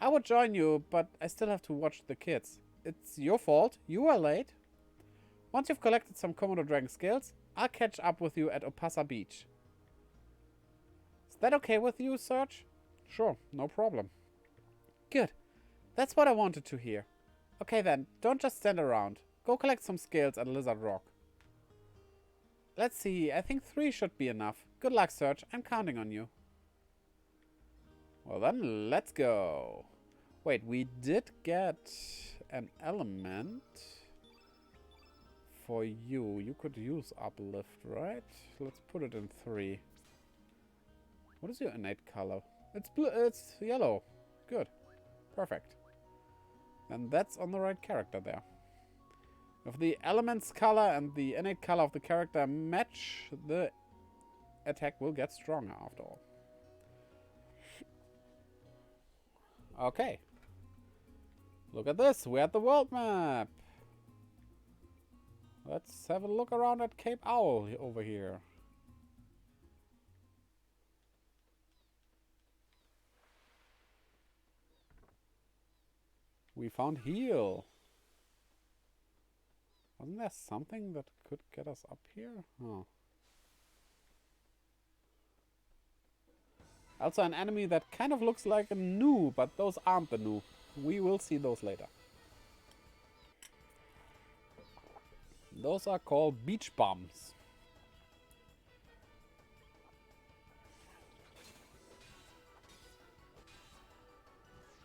I would join you, but I still have to watch the kids. It's your fault. You are late. Once you've collected some Komodo dragon scales, I'll catch up with you at Opasa Beach. Is that okay with you, Serge? Sure, no problem. Good. That's what I wanted to hear. Okay then, don't just stand around. Go collect some scales at Lizard Rock. Let's see, I think 3 should be enough. Good luck, Serge. I'm counting on you. Well then, let's go. Wait, we did get an element for you. You could use uplift, right? Let's put it in 3. What is your innate color? It's blue. It's yellow. Good. Perfect. And that's on the right character there. If the element's color and the innate color of the character match, the attack will get stronger after all. Okay. Look at this. We're at the world map. Let's have a look around at Cape Owl over here. We found Heal. Wasn't there something that could get us up here? Oh. Also an enemy that kind of looks like a gnu, but those aren't the gnu. We will see those later. Those are called beach bums.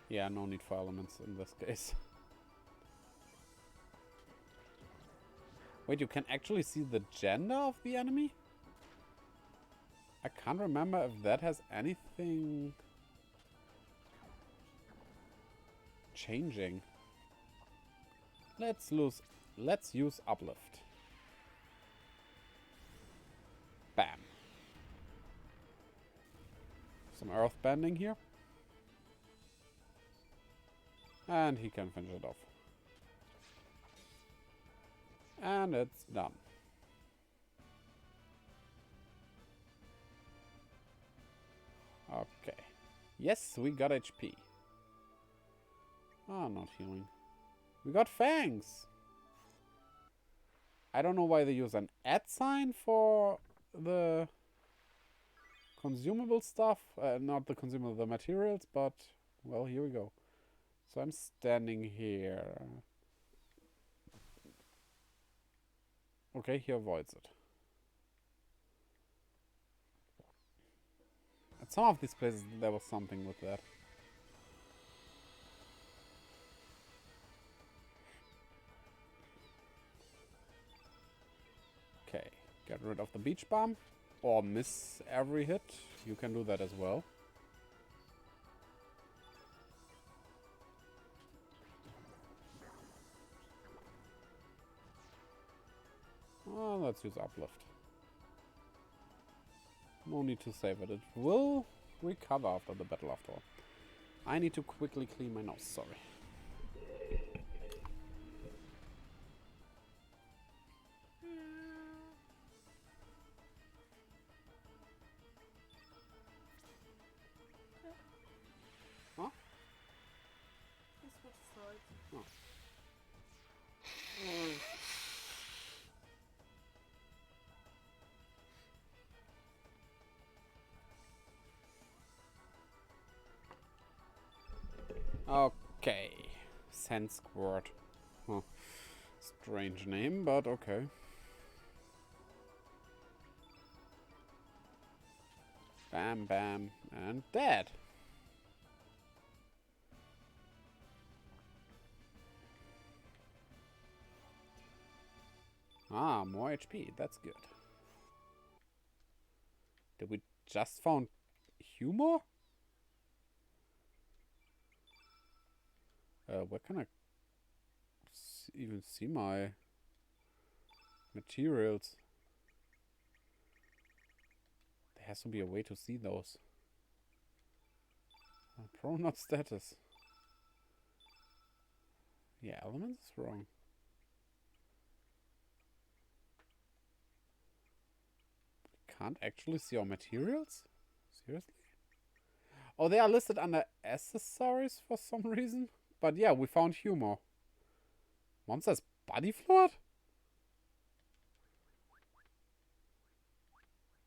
Yeah, no need for elements in this case. Wait, you can actually see the gender of the enemy? I can't remember if that has anything changing. Let's use uplift. Bam. Some earth bending here. And he can finish it off. And it's done. Okay. Yes, we got HP. Ah, not healing. We got fangs. I don't know why they use an @ sign for the consumable stuff. Not the consumable, the materials, but, well, here we go. So I'm standing here. Okay, he avoids it. At some of these places there was something with that. Okay, get rid of the beach bomb. Or miss every hit. You can do that as well. Oh, let's use uplift. No need to save it. It will recover after the battle after all. I need to quickly clean my nose, sorry. Huh? He switched sides. Oh. Okay. Sand Squirt. Huh. Strange name, but okay. Bam, bam, and dead. Ah, more HP. That's good. Did we just found humor? Where can I even see my materials? There has to be a way to see those. Pro not status. Yeah, elements is wrong. Can't actually see our materials? Seriously? Oh, they are listed under accessories for some reason. But yeah, we found humor. Monster's body fluid?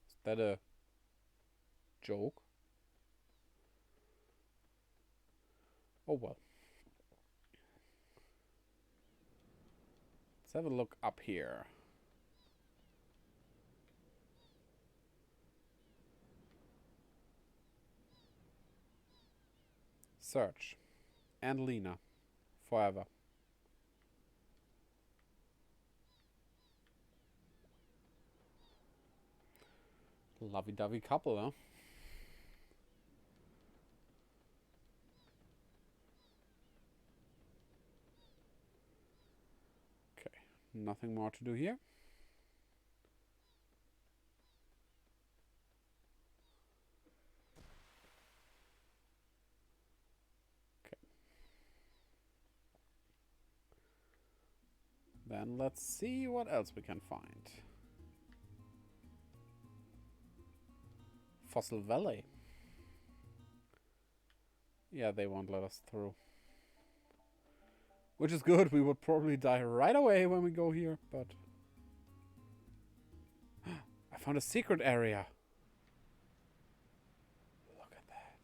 Is that a joke? Oh well. Let's have a look up here. Search. And Lena. Forever. Lovey-dovey couple, huh? Okay. Nothing more to do here. Okay. Then let's see what else we can find. Fossil Valley. Yeah, they won't let us through. Which is good. We would probably die right away when we go here, but... I found a secret area. Look at that.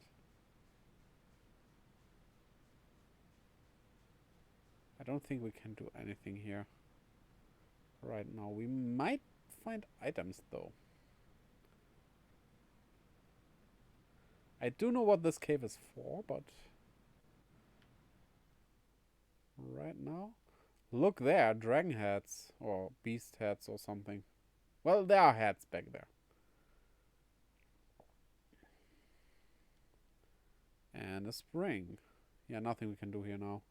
I don't think we can do anything here right now. We might find items, though. I do know what this cave is for, but... right now? Look there, dragon heads. Or beast heads or something. Well, there are heads back there. And a spring. Yeah, nothing we can do here now.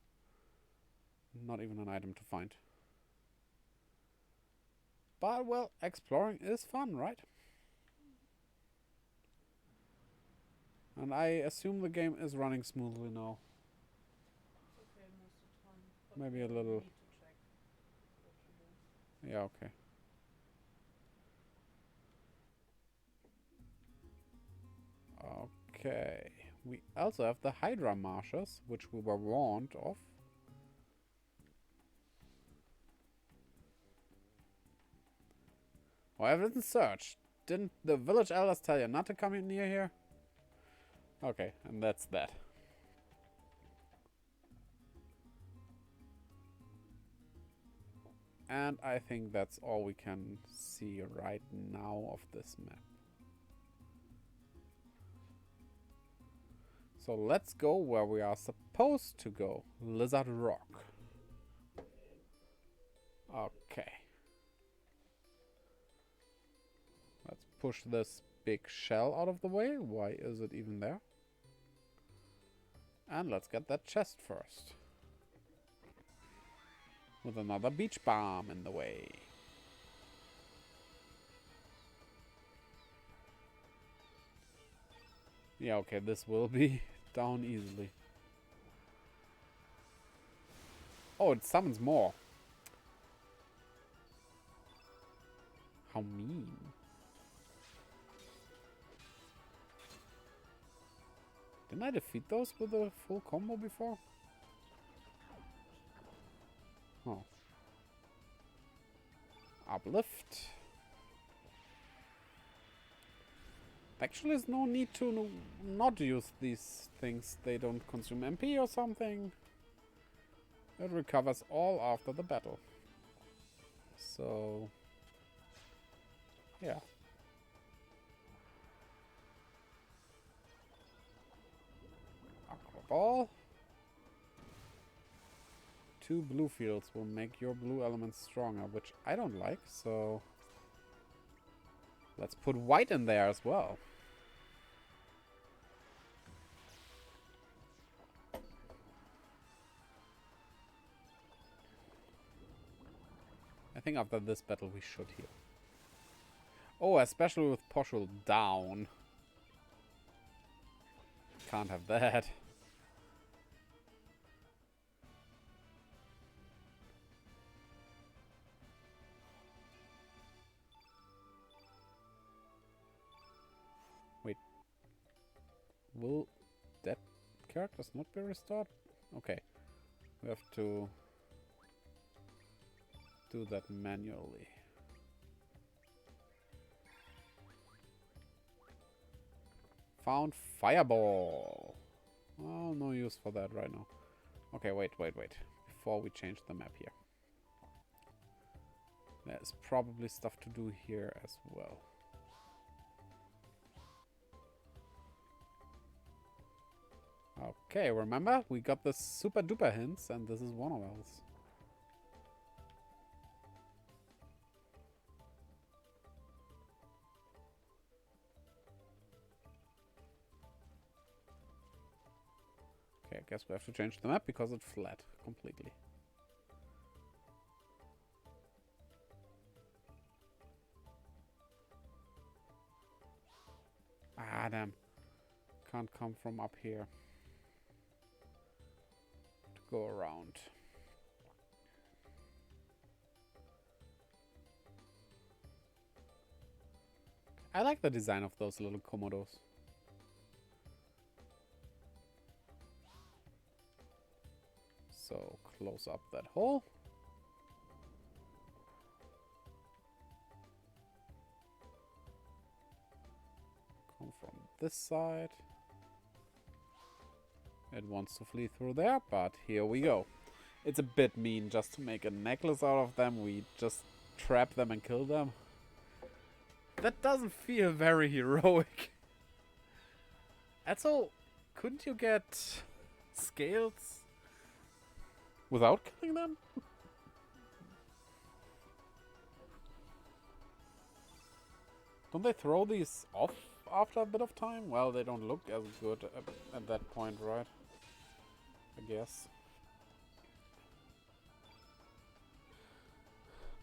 Not even an item to find. But, well, exploring is fun, right? And I assume the game is running smoothly now. It's okay most of the time. But Maybe a you little. need to check what you're doing. Yeah, okay. Okay. We also have the Hydra marshes, which we were warned of. Oh, I didn't search. Didn't the village elders tell you not to come in near here? Okay, and that's that. And I think that's all we can see right now of this map. So let's go where we are supposed to go. Lizard Rock. Okay. Let's push this big shell out of the way. Why is it even there? And let's get that chest first. With another beach bomb in the way. Yeah, okay, this will be down easily. Oh, it summons more. How mean. Didn't I defeat those with a full combo before? Oh. Uplift. Actually, there's no need to not use these things. They don't consume MP or something. It recovers all after the battle. So... yeah. Fireball. 2 blue fields will make your blue elements stronger, which I don't like, so let's put white in there as well. I think after this battle we should heal. Oh, especially with Poshul down. Can't have that. Wait. Will that characters not be restored? Okay. We have to do that manually. Found Fireball. Oh, no use for that right now. Okay, wait. Before we change the map here. There's probably stuff to do here as well. Okay, remember? We got the super duper hints, and this is one of those. Okay, I guess we have to change the map because it's flat completely. Ah, damn. Can't come from up here. To go around. I like the design of those little Komodos. So, close up that hole. Come from this side. It wants to flee through there, but here we go. It's a bit mean just to make a necklace out of them. We just trap them and kill them. That doesn't feel very heroic. And so, couldn't you get scales without killing them? Don't they throw these off after a bit of time? Well, they don't look as good at that point, right? I guess.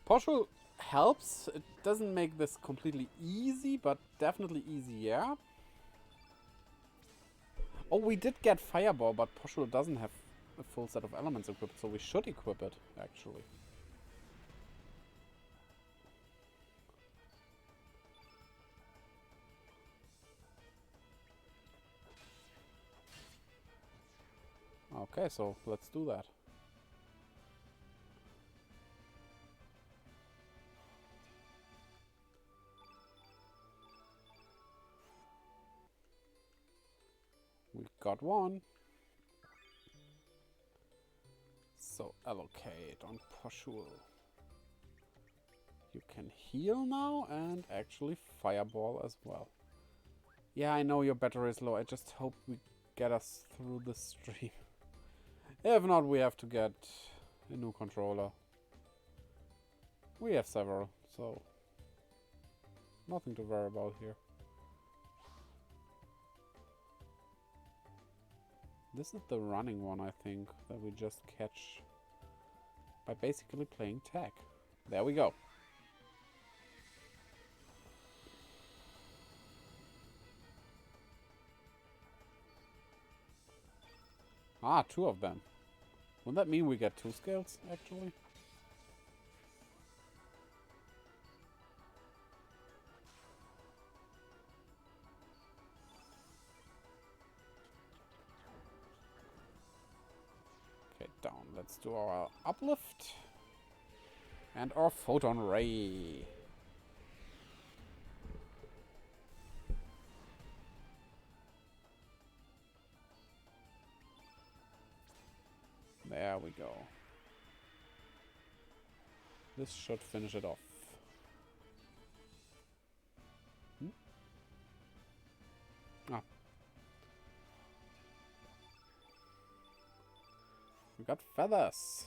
Partial helps. It doesn't make this completely easy, but definitely easier. Oh, we did get Fireball, but Poshul doesn't have a full set of elements equipped, so we should equip it, actually. Okay, so let's do that. We got one. So allocate on Poshul. You can heal now and actually Fireball as well. Yeah, I know your battery is low. I just hope we get us through the stream. If not, we have to get a new controller. We have several, so nothing to worry about here. This is the running one, I think, that we just catch by basically playing tag. There we go. Ah, 2 of them. Wouldn't that mean we get 2 scales, actually? Okay, down. Let's do our uplift. And our photon ray. There we go. This should finish it off. Hmm? Ah. We got feathers.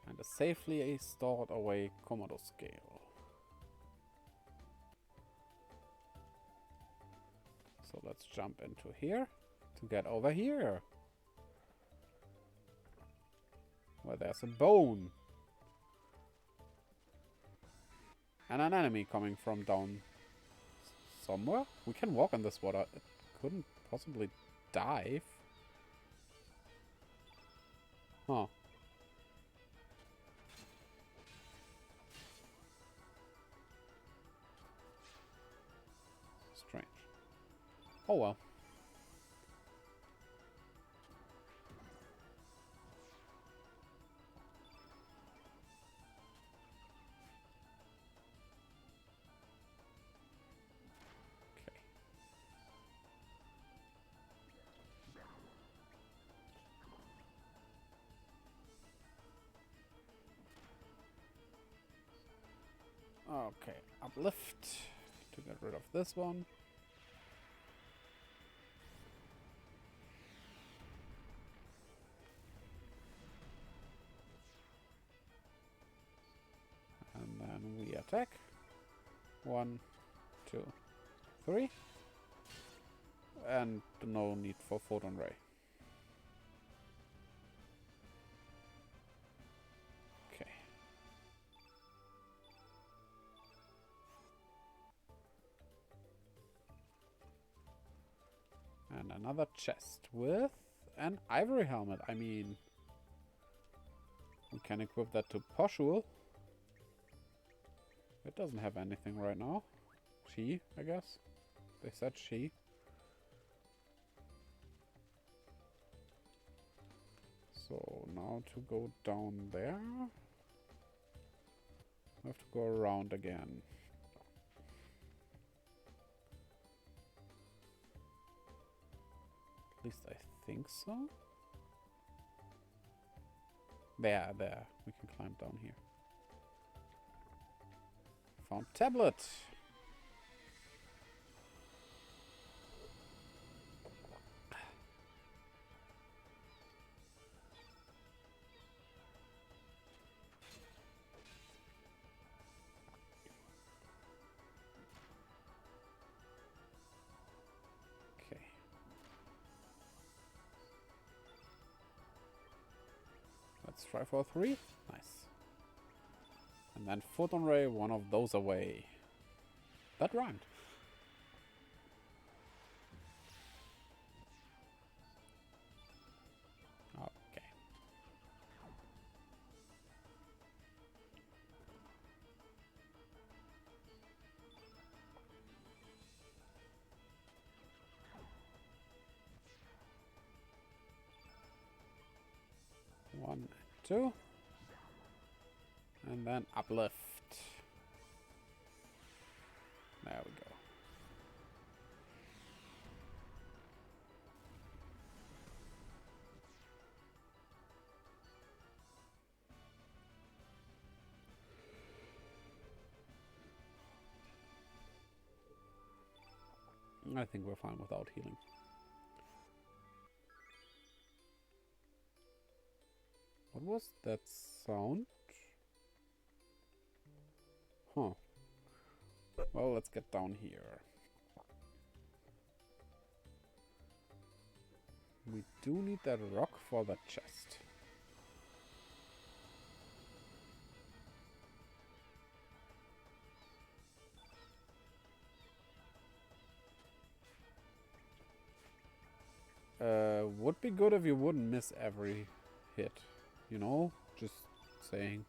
And a safely stored away Komodo scale. So let's jump into here to get over here. Where there's a bone. And an enemy coming from down somewhere. We can walk in this water. It couldn't possibly dive. Huh. Strange. Oh well. Okay, uplift to get rid of this one. And then we attack. 1, 2, 3. And no need for photon ray. Okay. And another chest with an ivory helmet. I mean, we can equip that to Poshul. It doesn't have anything right now. She, I guess. They said she. So now to go down there, we have to go around again. At least I think so. There. We can climb down here. Found tablet. Okay. Let's try for 3. Nice. And then photon ray, one of those away. That rhymed. Okay. One, 2. And then uplift. There we go. I think we're fine without healing. What was that sound? Huh. Well, let's get down here. We do need that rock for the chest. Would be good if you wouldn't miss every hit. You know? Just saying.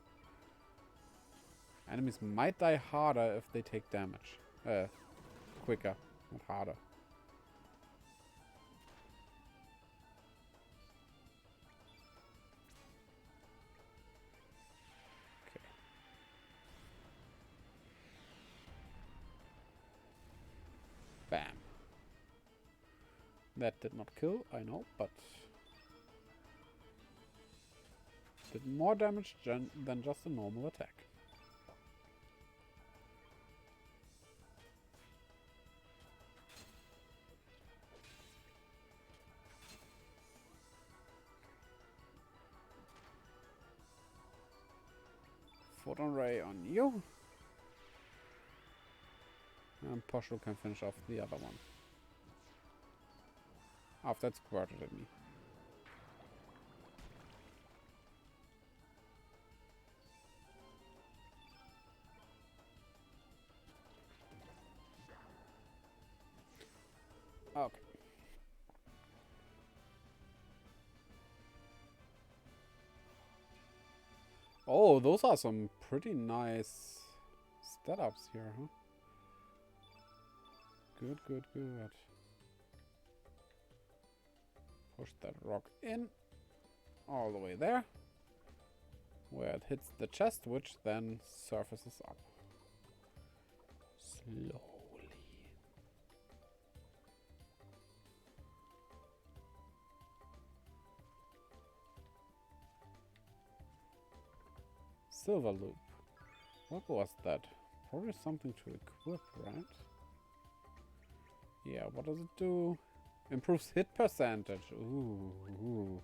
Enemies might die harder if they take damage. Quicker, not harder. Okay. Bam. That did not kill, I know, but did more damage than just a normal attack. Photon Ray on you. And Poshul can finish off the other one. After it's squirted at me. Okay. Oh, those are some pretty nice setups here, huh? Good, good, good. Push that rock in. All the way there. Where it hits the chest, which then surfaces up. Slowly. Silver loop. What was that? Probably something to equip, right? Yeah, what does it do? Improves hit percentage. Ooh.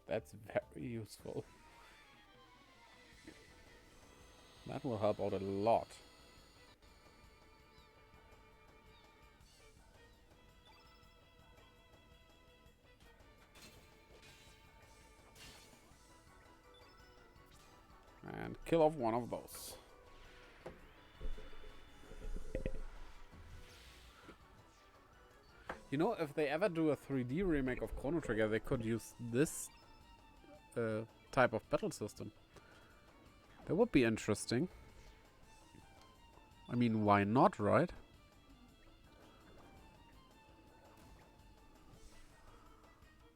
That's very useful. That will help out a lot. And kill off one of those. You know, if they ever do a 3D remake of Chrono Trigger, they could use this type of battle system. That would be interesting. I mean, why not, right?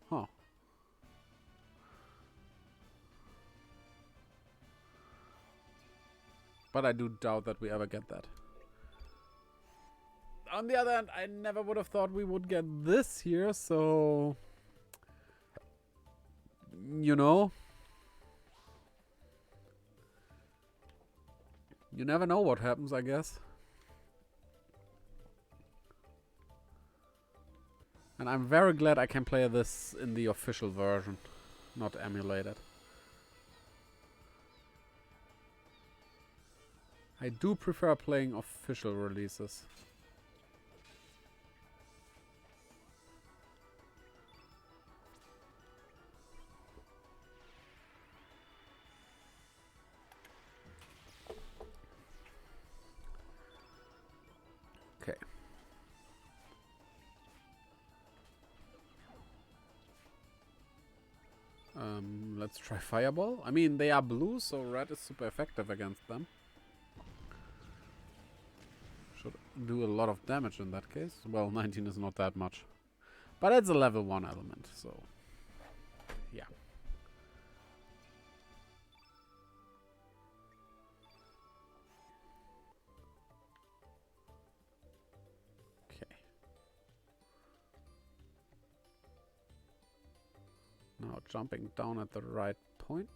Huh. But I do doubt that we ever get that. On the other hand, I never would have thought we would get this here, so... You know? You never know what happens, I guess. And I'm very glad I can play this in the official version, not emulated. I do prefer playing official releases. Okay. Let's try Fireball. I mean, they are blue, so red is super effective against them. Should do a lot of damage in that case. Well, 19 is not that much. But it's a level 1 element, so... Yeah. Okay. Now jumping down at the right point.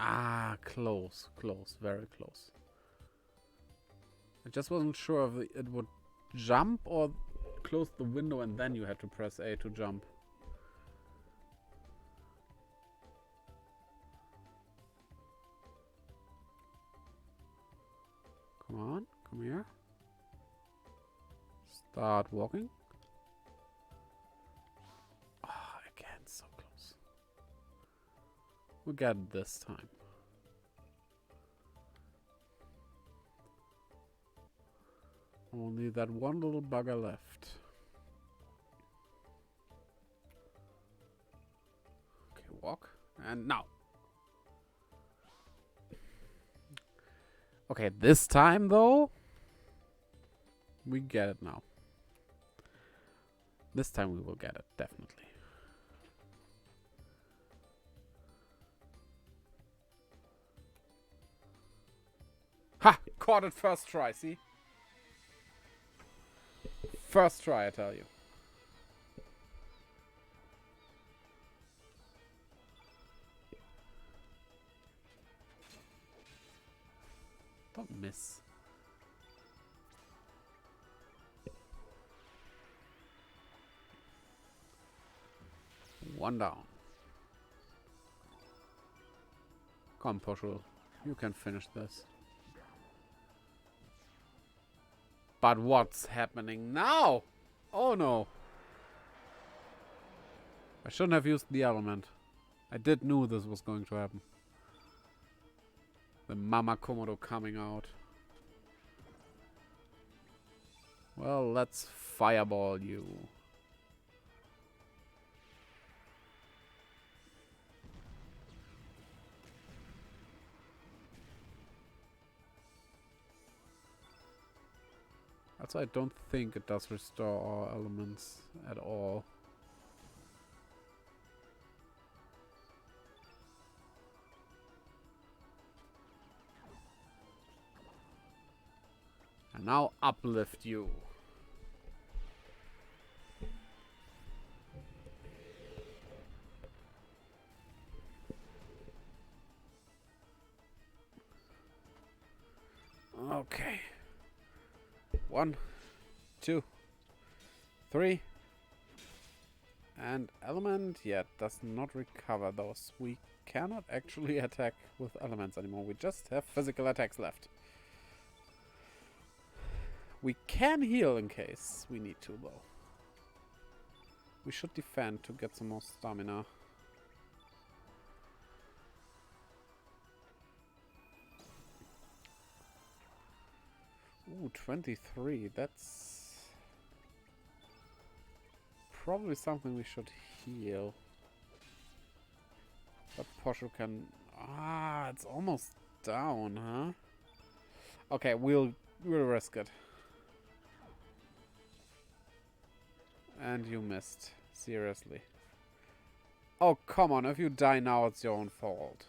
Ah, close, close, very close. I just wasn't sure if it would jump or close the window and then you had to press A to jump. Come on, come here. Start walking. Ah, again, so close. We'll get it this time. Only that one little bugger left. Okay, walk. And now. Okay, this time though, we get it now. This time we will get it, definitely. Ha! Caught it first try, see? First try, I tell you. Don't miss. One down. Come, Poshul. You can finish this. But what's happening now? Oh no. I shouldn't have used the element. I did knew this was going to happen. The Mama Komodo coming out. Well, let's fireball you. Also, I don't think it does restore all elements at all. And now uplift you. Okay. 1, 2, 3. And element yet does not recover those. We cannot actually attack with elements anymore. We just have physical attacks left. We can heal in case we need to, though. We should defend to get some more stamina. Ooh, 23. That's probably something we should heal. But Poshu can... Ah, it's almost down, huh? Okay, we'll risk it. And you missed. Seriously. Oh, come on. If you die now, it's your own fault.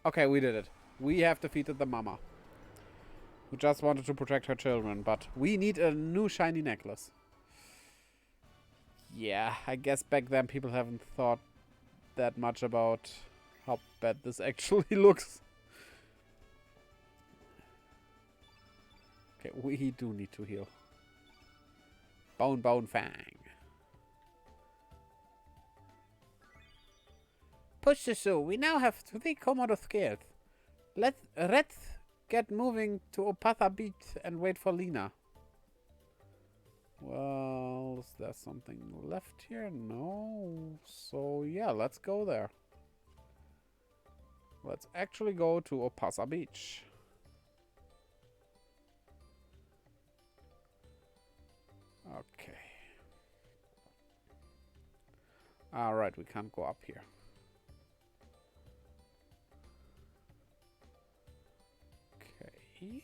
Okay, we did it. We have defeated the mama. Who just wanted to protect her children. But we need a new shiny necklace. Yeah, I guess back then people haven't thought that much about how bad this actually looks. Okay, we do need to heal. Bone Fang. Push this through. We now have 3 Komodo skills. Let's get moving to Opatha Beach and wait for Lena. Well, is there something left here? No. So, yeah, let's go there. Let's actually go to Opatha Beach. Okay. Alright, we can't go up here. Okay.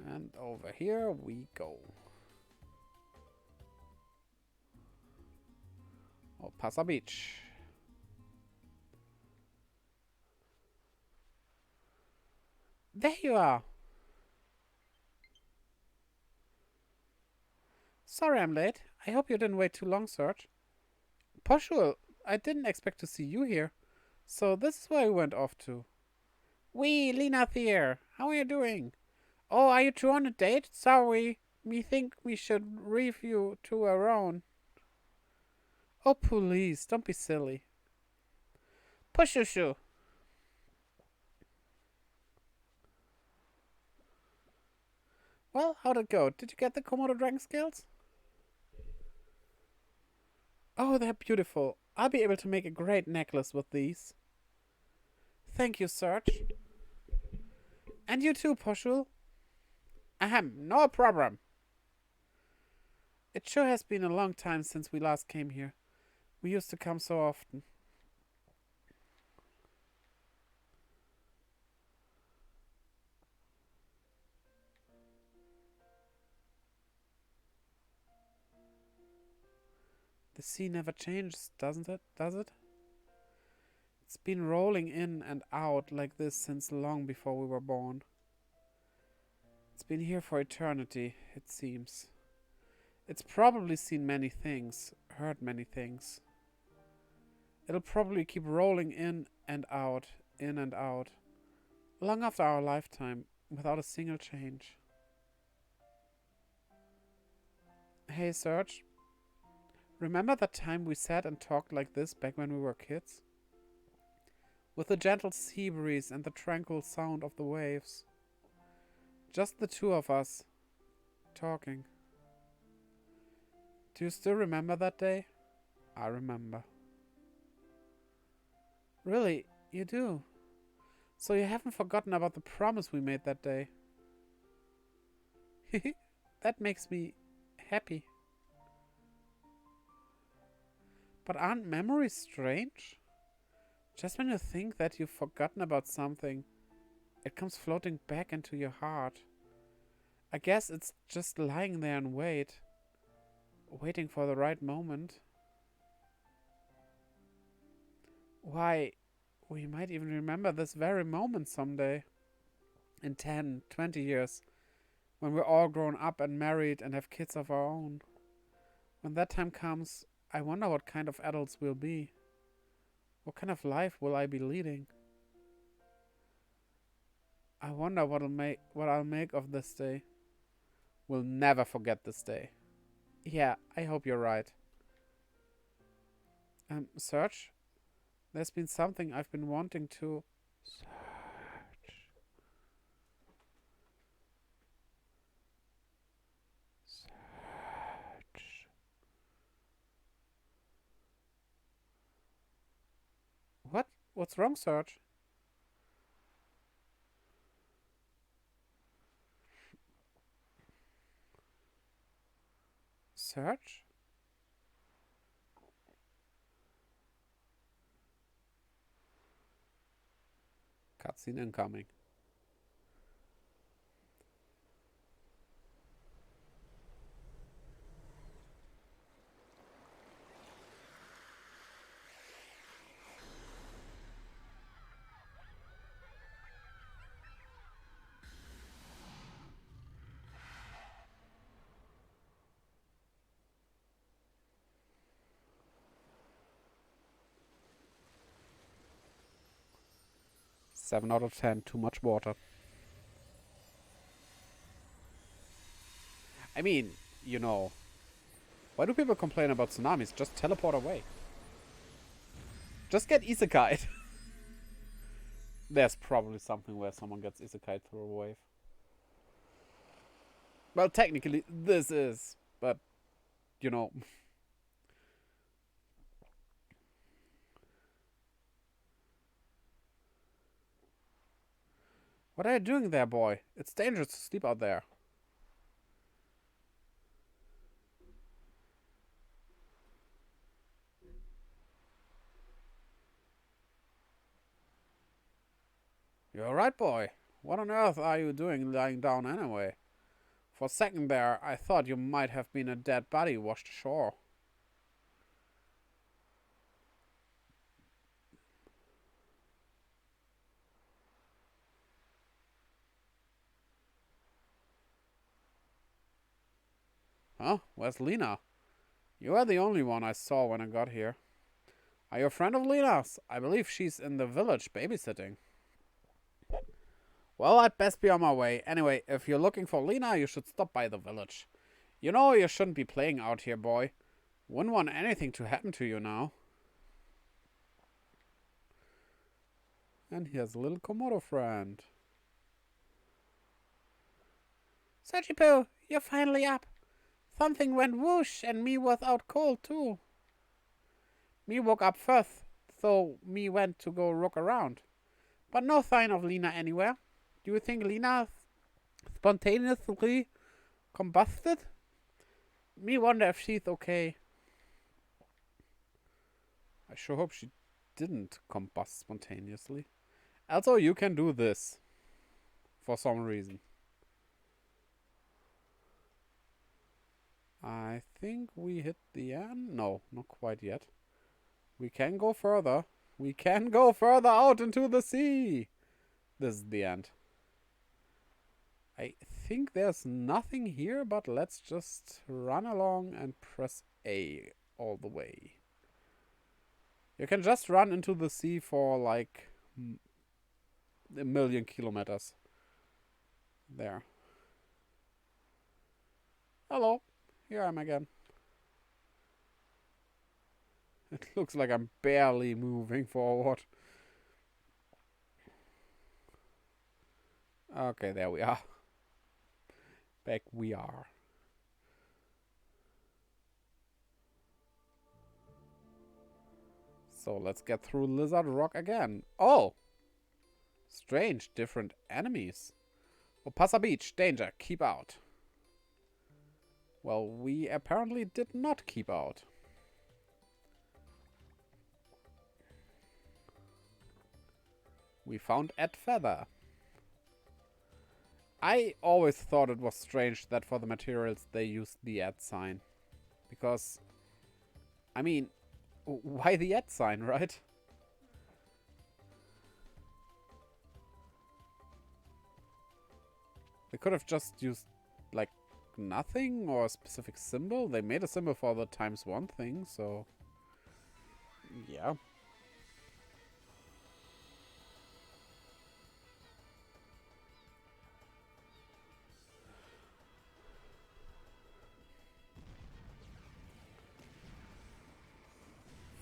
And over here we go. Opatha Beach. There you are. Sorry I'm late. I hope you didn't wait too long, Serge. Poshul, I didn't expect to see you here. So this is where we went off to. Wee, Lena here. How are you doing? Oh, are you two on a date? Sorry. Me think we should Rief you two around. Oh, please, don't be silly. Pushushu. Well, how'd it go? Did you get the Komodo Dragon skills? Oh, they're beautiful. I'll be able to make a great necklace with these. Thank you, Serge. And you too, Poshul. Ahem, no problem. It sure has been a long time since we last came here. We used to come so often. The sea never changes, doesn't it? Does it? It's been rolling in and out like this since long before we were born. It's been here for eternity, it seems. It's probably seen many things, heard many things. It'll probably keep rolling in and out, long after our lifetime, without a single change. Hey, Serge. Remember that time we sat and talked like this back when we were kids? With the gentle sea breeze and the tranquil sound of the waves. Just the two of us, talking. Do you still remember that day? I remember. Really? You do? So you haven't forgotten about the promise we made that day? That makes me happy. But aren't memories strange? Just when you think that you've forgotten about something, it comes floating back into your heart. I guess it's just lying there and waiting for the right moment. Why, we might even remember this very moment someday. In 10, 20 years, when we're all grown up and married and have kids of our own. When that time comes, I wonder what kind of adults we'll be. What kind of life will I be leading? I wonder what I'll make of this day. We'll never forget this day. Yeah, I hope you're right. Serge? There's been something I've been wanting to... Serge. Serge. What? What's wrong, Serge? Serge? Cutscene incoming. Seven out of 10. Too much water. I mean, you know. Why do people complain about tsunamis? Just teleport away. Just get isekai'd. There's probably something where someone gets isekai'd through a wave. Well, technically, this is. But, you know. What are you doing there, boy? It's dangerous to sleep out there. You're alright, boy. What on earth are you doing lying down anyway? For a second there, I thought you might have been a dead body washed ashore. Huh? Where's Lena? You are the only one I saw when I got here. Are you a friend of Lena's? I believe she's in the village babysitting. Well, I'd best be on my way. Anyway, if you're looking for Lena, you should stop by the village. You know you shouldn't be playing out here, boy. Wouldn't want anything to happen to you now. And here's a little Komodo friend. Sergipo, you're finally up. Something went whoosh and me was out cold too. Me woke up first, so me went to go look around. But no sign of Lena anywhere. Do you think Lena spontaneously combusted? Me wonder if she's okay. I sure hope she didn't combust spontaneously. Also, you can do this. For some reason. I think we hit the end. No, not quite yet. We can go further. We can go further out into the sea. This is the end. I think there's nothing here, but let's just run along and press A all the way. You can just run into the sea for like a million kilometers. There. Hello. Here I am again. It looks like I'm barely moving forward. Okay, there we are. Back we are. So let's get through Lizard Rock again. Oh! Strange, different enemies. Opasa Beach, danger, keep out. Well, we apparently did not keep out. We found Ed Feather. I always thought it was strange that for the materials they used the @ sign. Because, I mean, why the @ sign, right? They could have just used, like, nothing or a specific symbol. They made a symbol for the ×1 thing, so... yeah.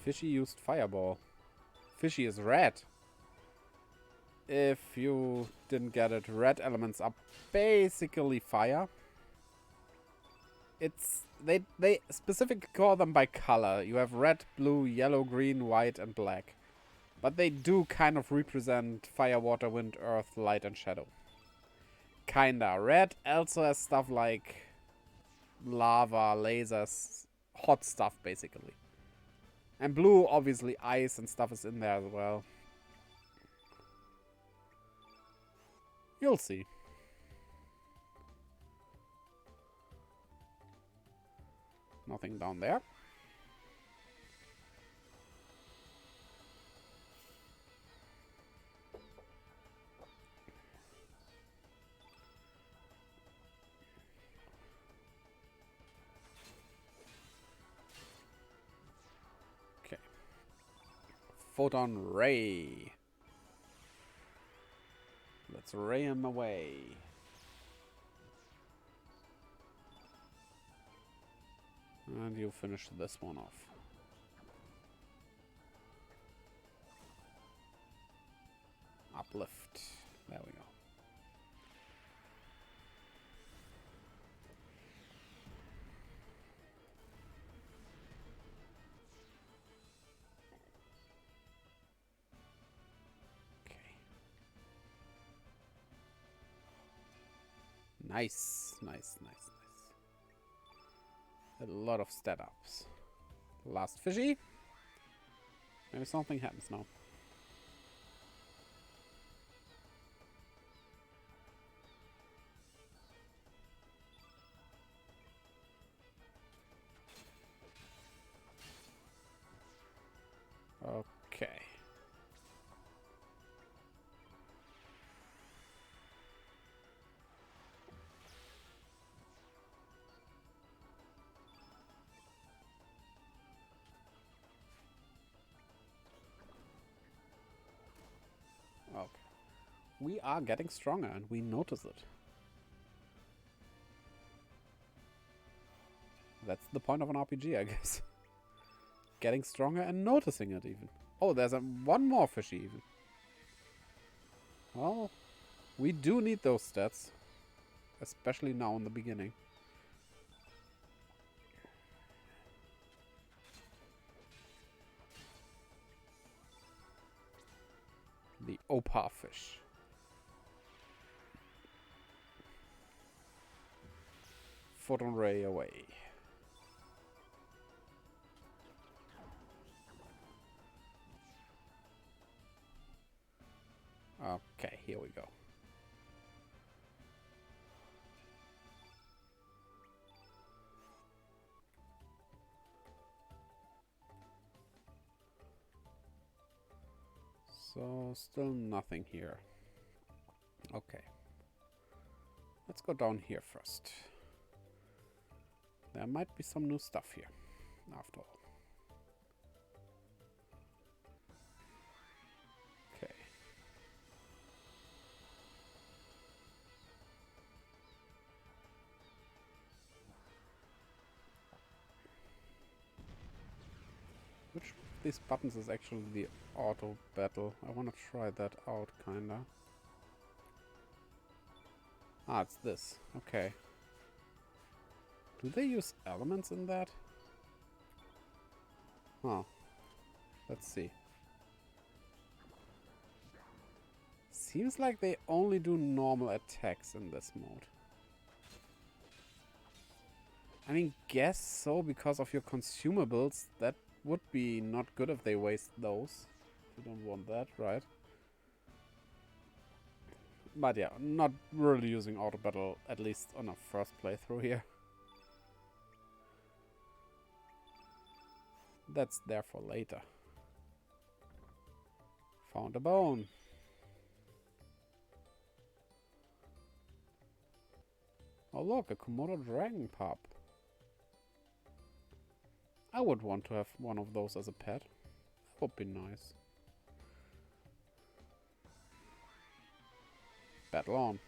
Fishy used Fireball. Fishy is red. If you didn't get it, red elements are basically fire. It's they specifically call them by color. You have red, blue, yellow, green, white, and black. But they do kind of represent fire, water, wind, earth, light, and shadow. Kinda. Red also has stuff like lava, lasers, hot stuff basically. And blue, obviously, ice and stuff is in there as well. You'll see. Nothing down there. Okay. Photon ray. Let's ray him away. And you finish this one off. Uplift. There we go. Okay. Nice, nice, nice, nice. A lot of stat ups. Last fishy. Maybe something happens now. Okay. Okay. We are getting stronger and we notice it. That's the point of an RPG, I guess. Getting stronger and noticing it even. Oh, there's one more fishy even. Well, we do need those stats. Especially now in the beginning. The Opa fish. Photon ray away. Okay, here we go. So, still nothing here. Okay. Let's go down here first. There might be some new stuff here, after all. Okay. Which of these buttons is actually the auto battle? I want to try that out, kinda. Ah, it's this. Okay. Do they use elements in that? Huh. Let's see. Seems like they only do normal attacks in this mode. I mean, guess so, because of your consumables. That would be not good if they waste those. You don't want that, right? But yeah, not really using auto battle, at least on a first playthrough here. That's there for later. Found a bone. Oh look, a Komodo dragon pup. I would want to have one of those as a pet. That would be nice. Battle on.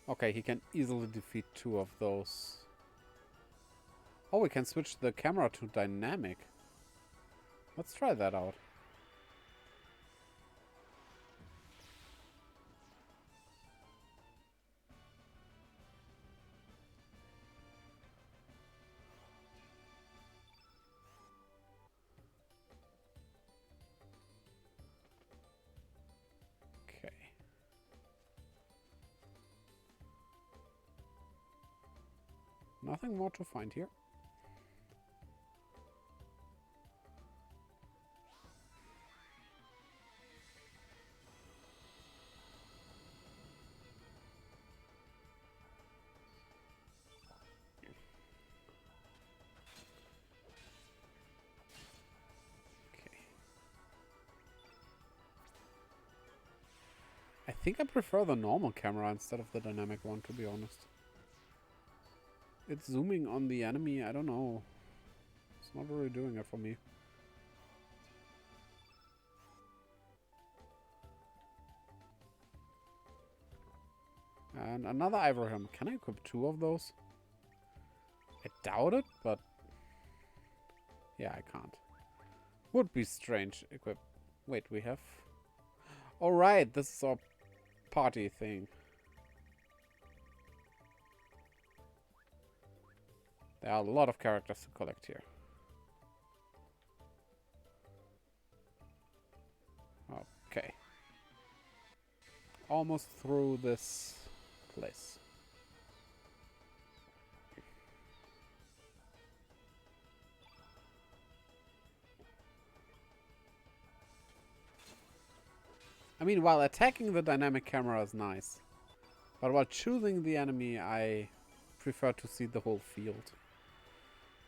Okay, he can easily defeat 2 of those. Oh, we can switch the camera to dynamic. Let's try that out. Okay. Nothing more to find here. I think I prefer the normal camera instead of the dynamic one, to be honest. It's zooming on the enemy, I don't know. It's not really doing it for me. And another ivory helmet. Can I equip 2 of those? I doubt it, but... yeah, I can't. Would be strange. Equip... wait, we have... alright, this is our party thing. There are a lot of characters to collect here. Okay. Almost through this place. I mean, while attacking the dynamic camera is nice, but while choosing the enemy, I prefer to see the whole field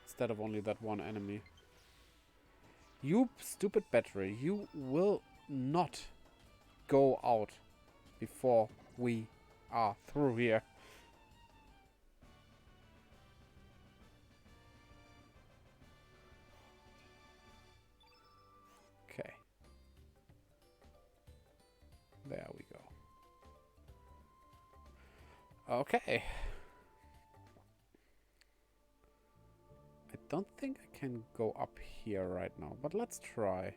instead of only that one enemy. You stupid battery, you will not go out before we are through here. Okay. There we go. Okay. I don't think I can go up here right now, but let's try. I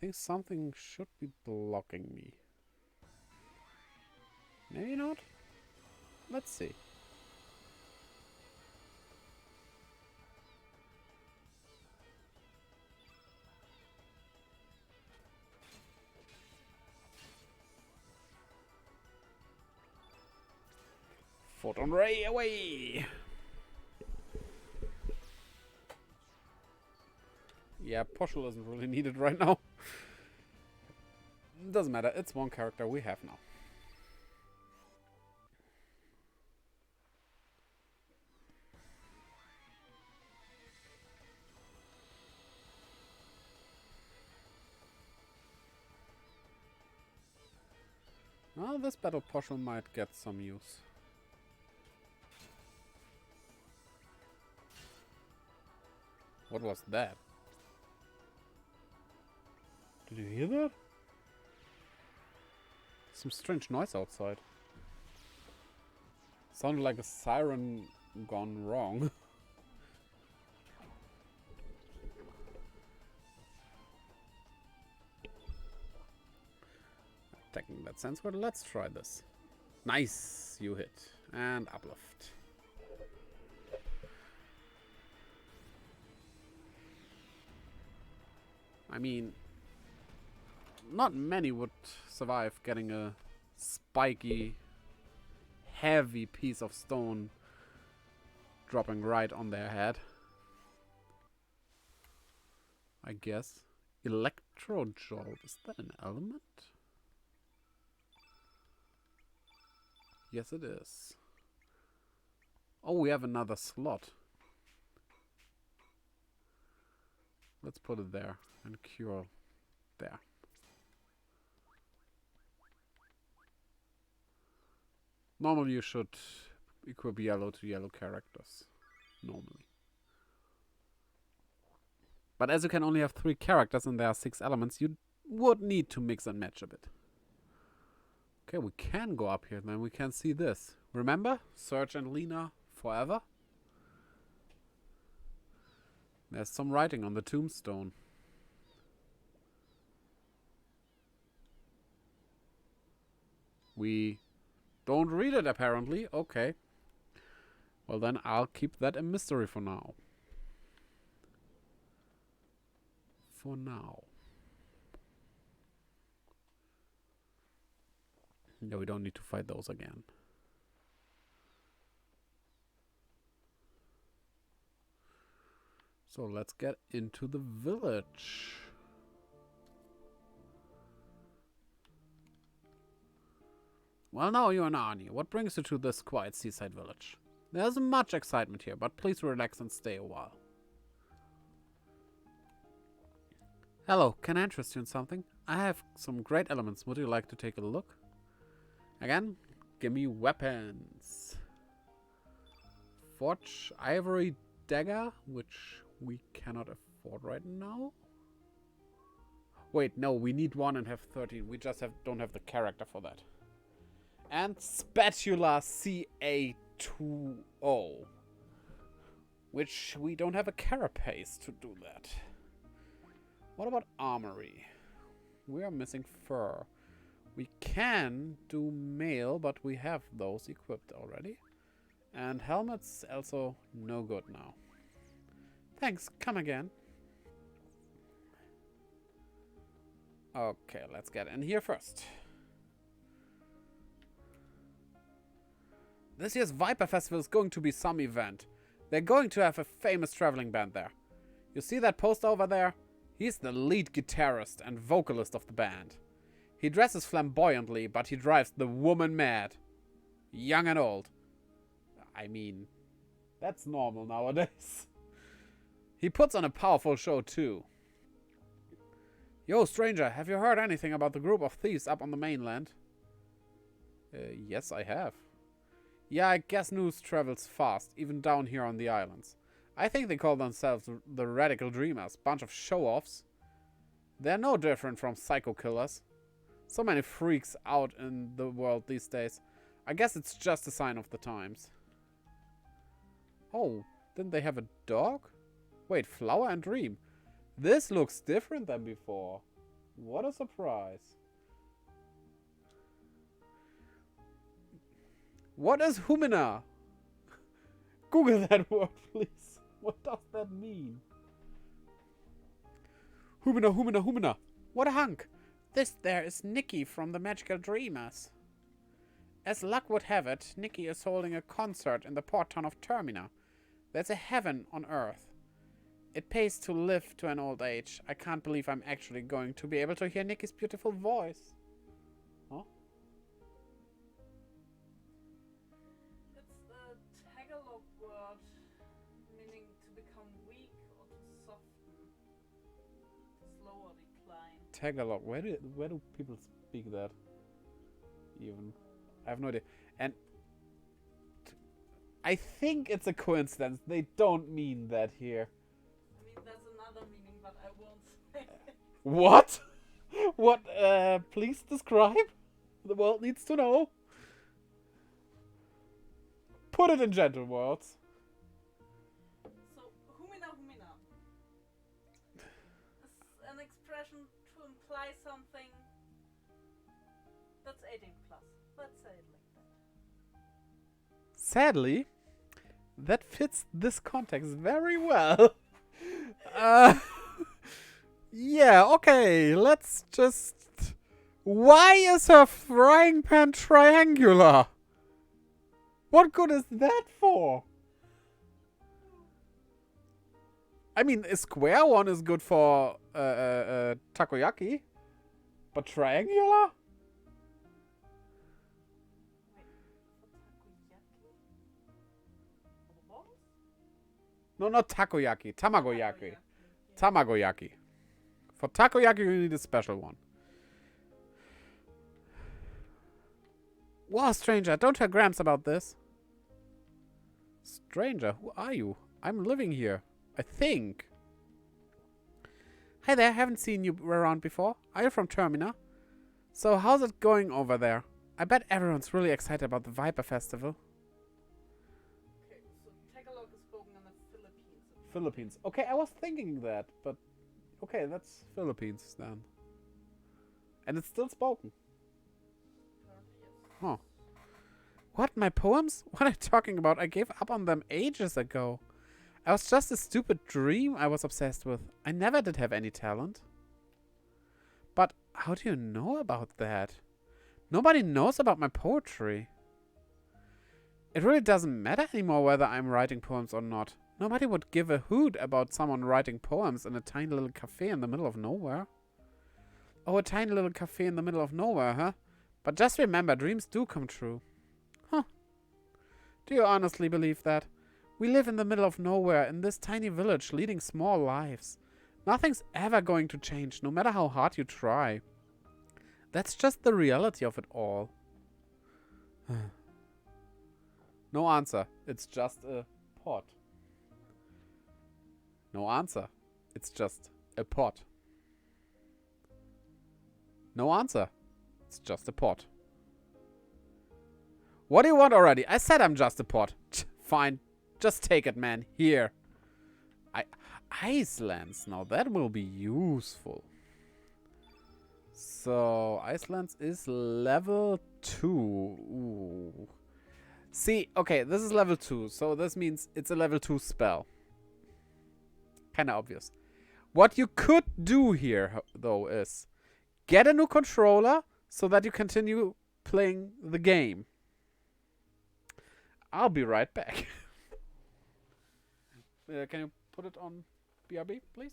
think something should be blocking me. Maybe not? Let's see. Photon ray away! Yeah, Poshul isn't really needed right now. Doesn't matter, it's one character we have now. Well, this battle Poshul might get some use. What was that? Did you hear that? some strange noise outside. Sounded like a siren gone wrong. Taking that sense word, let's try this. Nice, you hit. And uplift. I mean, not many would survive getting a spiky, heavy piece of stone dropping right on their head. I guess. Electro Jolt, is that an element? Yes, it is. Oh, we have another slot. Let's put it there and cure there. Normally you should equip yellow to yellow characters. Normally. But as you can only have 3 characters and there are 6 elements, you would need to mix and match a bit. Okay, we can go up here, then we can see this. Remember? Serge and Lena forever? There's some writing on the tombstone. We don't read it, apparently. Okay. Well, then I'll keep that a mystery for now. For now. Yeah, we don't need to fight those again. So let's get into the village. Well, now you're an Arnie. What brings you to this quiet seaside village? There's much excitement here, but please relax and stay a while. Hello, can I interest you in something? I have some great elements. Would you like to take a look? Again, give me weapons. Forge ivory dagger, which we cannot afford right now. Wait, no, we need 1 and have 13. We just don't have the character for that. And spatula CA20, which we don't have a carapace to do that. What about armory? We are missing fur. We can do mail, but we have those equipped already. And helmets also no good now. Thanks, come again. Okay, let's get in here first. This year's Viper Festival is going to be some event. They're going to have a famous traveling band there. You see that poster over there? He's the lead guitarist and vocalist of the band. He dresses flamboyantly, but he drives the woman mad. Young and old. I mean, that's normal nowadays. He puts on a powerful show too. Yo, stranger, have you heard anything about the group of thieves up on the mainland? Yes, I have. Yeah, I guess news travels fast, even down here on the islands. I think they call themselves the Radical Dreamers, bunch of show-offs. They're no different from psycho killers. So many freaks out in the world these days. I guess it's just a sign of the times. Oh, didn't they have a dog? Wait, Flower and Dream. This looks different than before. What a surprise. What is humina? Google that word, please. What does that mean? Humina, humina, humina. What a hunk. This there is Nikki from the Magical Dreamers. As luck would have it, Nikki is holding a concert in the port town of Termina. There's a heaven on earth. It pays to live to an old age. I can't believe I'm actually going to be able to hear Nikki's beautiful voice. Huh? It's a Tagalog word meaning to become weak or to soften, to slower decline. Tagalog. Where do people speak that? Even. I have no idea. And I think it's a coincidence. They don't mean that here. I mean, there's another meaning, but I won't say it. What? What? Please describe? The world needs to know. Put it in gentle words. So, humina humina is an expression to imply something that's 18 plus. Let's say it like that. Sadly, that fits this context very well. Yeah, okay, let's just... Why is her frying pan triangular? What good is that for? I mean, a square one is good for takoyaki, but triangular? Wait, for takoyaki? For balls? No, not takoyaki. Tamagoyaki. Yeah. Tamagoyaki. For takoyaki, you need a special one. Wow, stranger, don't tell Gramps about this. Stranger, who are you? I'm living here. I think. Hey there, haven't seen you around before. Are you from Termina? So, how's it going over there? I bet everyone's really excited about the Viper Festival. Okay, so Tagalog is spoken in the Philippines. Philippines. Okay, I was thinking that, but... Okay, that's Philippines then. And it's still spoken. Apparently, yes. Huh. What, my poems? What are you talking about? I gave up on them ages ago. I was just a stupid dream I was obsessed with. I never did have any talent. But how do you know about that? Nobody knows about my poetry. It really doesn't matter anymore whether I'm writing poems or not. Nobody would give a hoot about someone writing poems in a tiny little cafe in the middle of nowhere. Oh, a tiny little cafe in the middle of nowhere, huh? But just remember, dreams do come true. Huh. Do you honestly believe that? We live in the middle of nowhere in this tiny village leading small lives. Nothing's ever going to change, no matter how hard you try. That's just the reality of it all. No answer. It's just a pot. No answer. It's just a pot. No answer. It's just a pot. What do you want already? I said I'm just a pot. Fine. Just take it, man. Here. Ice lens. Now that will be useful. So, ice lens is level 2. Ooh. See, okay, this is level 2. So this means it's a level 2 spell. Kinda obvious. What you could do here, though, is get a new controller so that you continue playing the game. I'll be right back. Can you put it on BRB, please?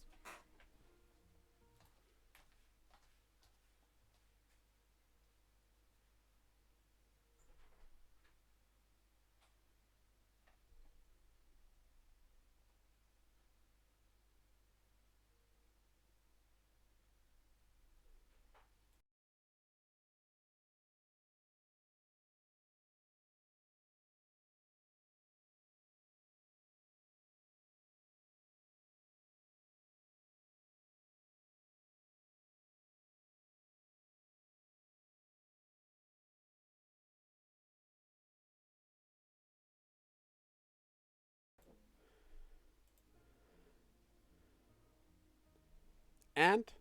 And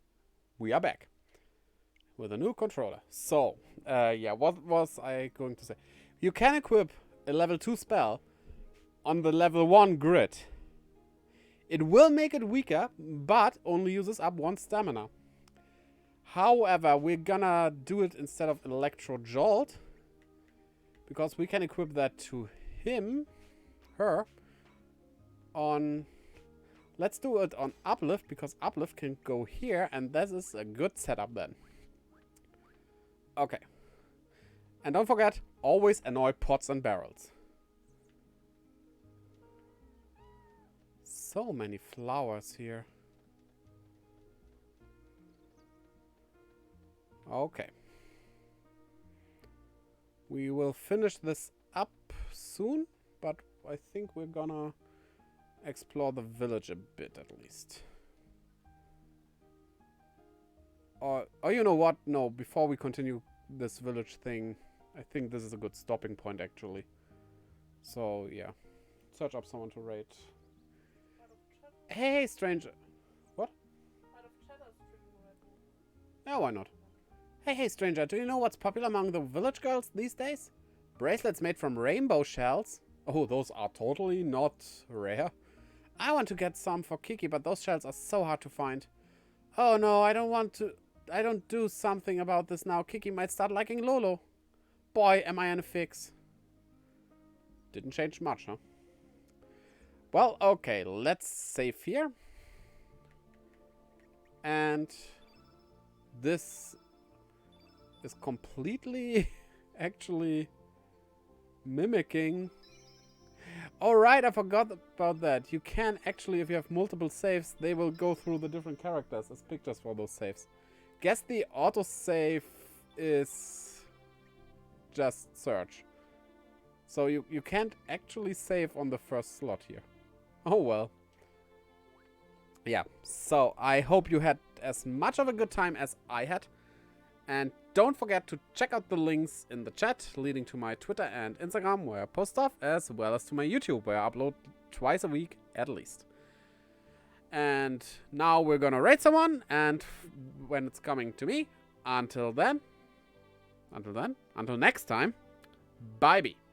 we are back with a new controller. So, yeah, what was I going to say? You can equip a level 2 spell on the level 1 grid. It will make it weaker, but only uses up 1 stamina. However, we're gonna do it instead of Electro Jolt, because we can equip that to her, on... Let's do it on Uplift, because Uplift can go here, and this is a good setup then. Okay. And don't forget, always annoy pots and barrels. So many flowers here. Okay. We will finish this up soon, but I think we're gonna explore the village a bit at least. Or you know what? No, before we continue this village thing. I think this is a good stopping point, actually. So, yeah. Search up someone to raid. Hey, stranger. What? Yeah, why not? Hey, stranger, do you know what's popular among the village girls these days? Bracelets made from rainbow shells? Oh, those are totally not rare. I want to get some for Kiki, but those shells are so hard to find. Oh no, I don't do something about this now. Kiki might start liking Lolo. Boy, am I in a fix. Didn't change much, huh? Well, okay, let's save here. And this is completely actually mimicking. Alright, I forgot about that. You can actually, if you have multiple saves, they will go through the different characters as pictures for those saves. Guess the autosave is just search. So you can't actually save on the first slot here. Oh well. Yeah, so I hope you had as much of a good time as I had. And don't forget to check out the links in the chat leading to my Twitter and Instagram where I post stuff, as well as to my YouTube where I upload twice a week at least. And now we're gonna raid someone, and when it's coming to me, until next time, bye-bye.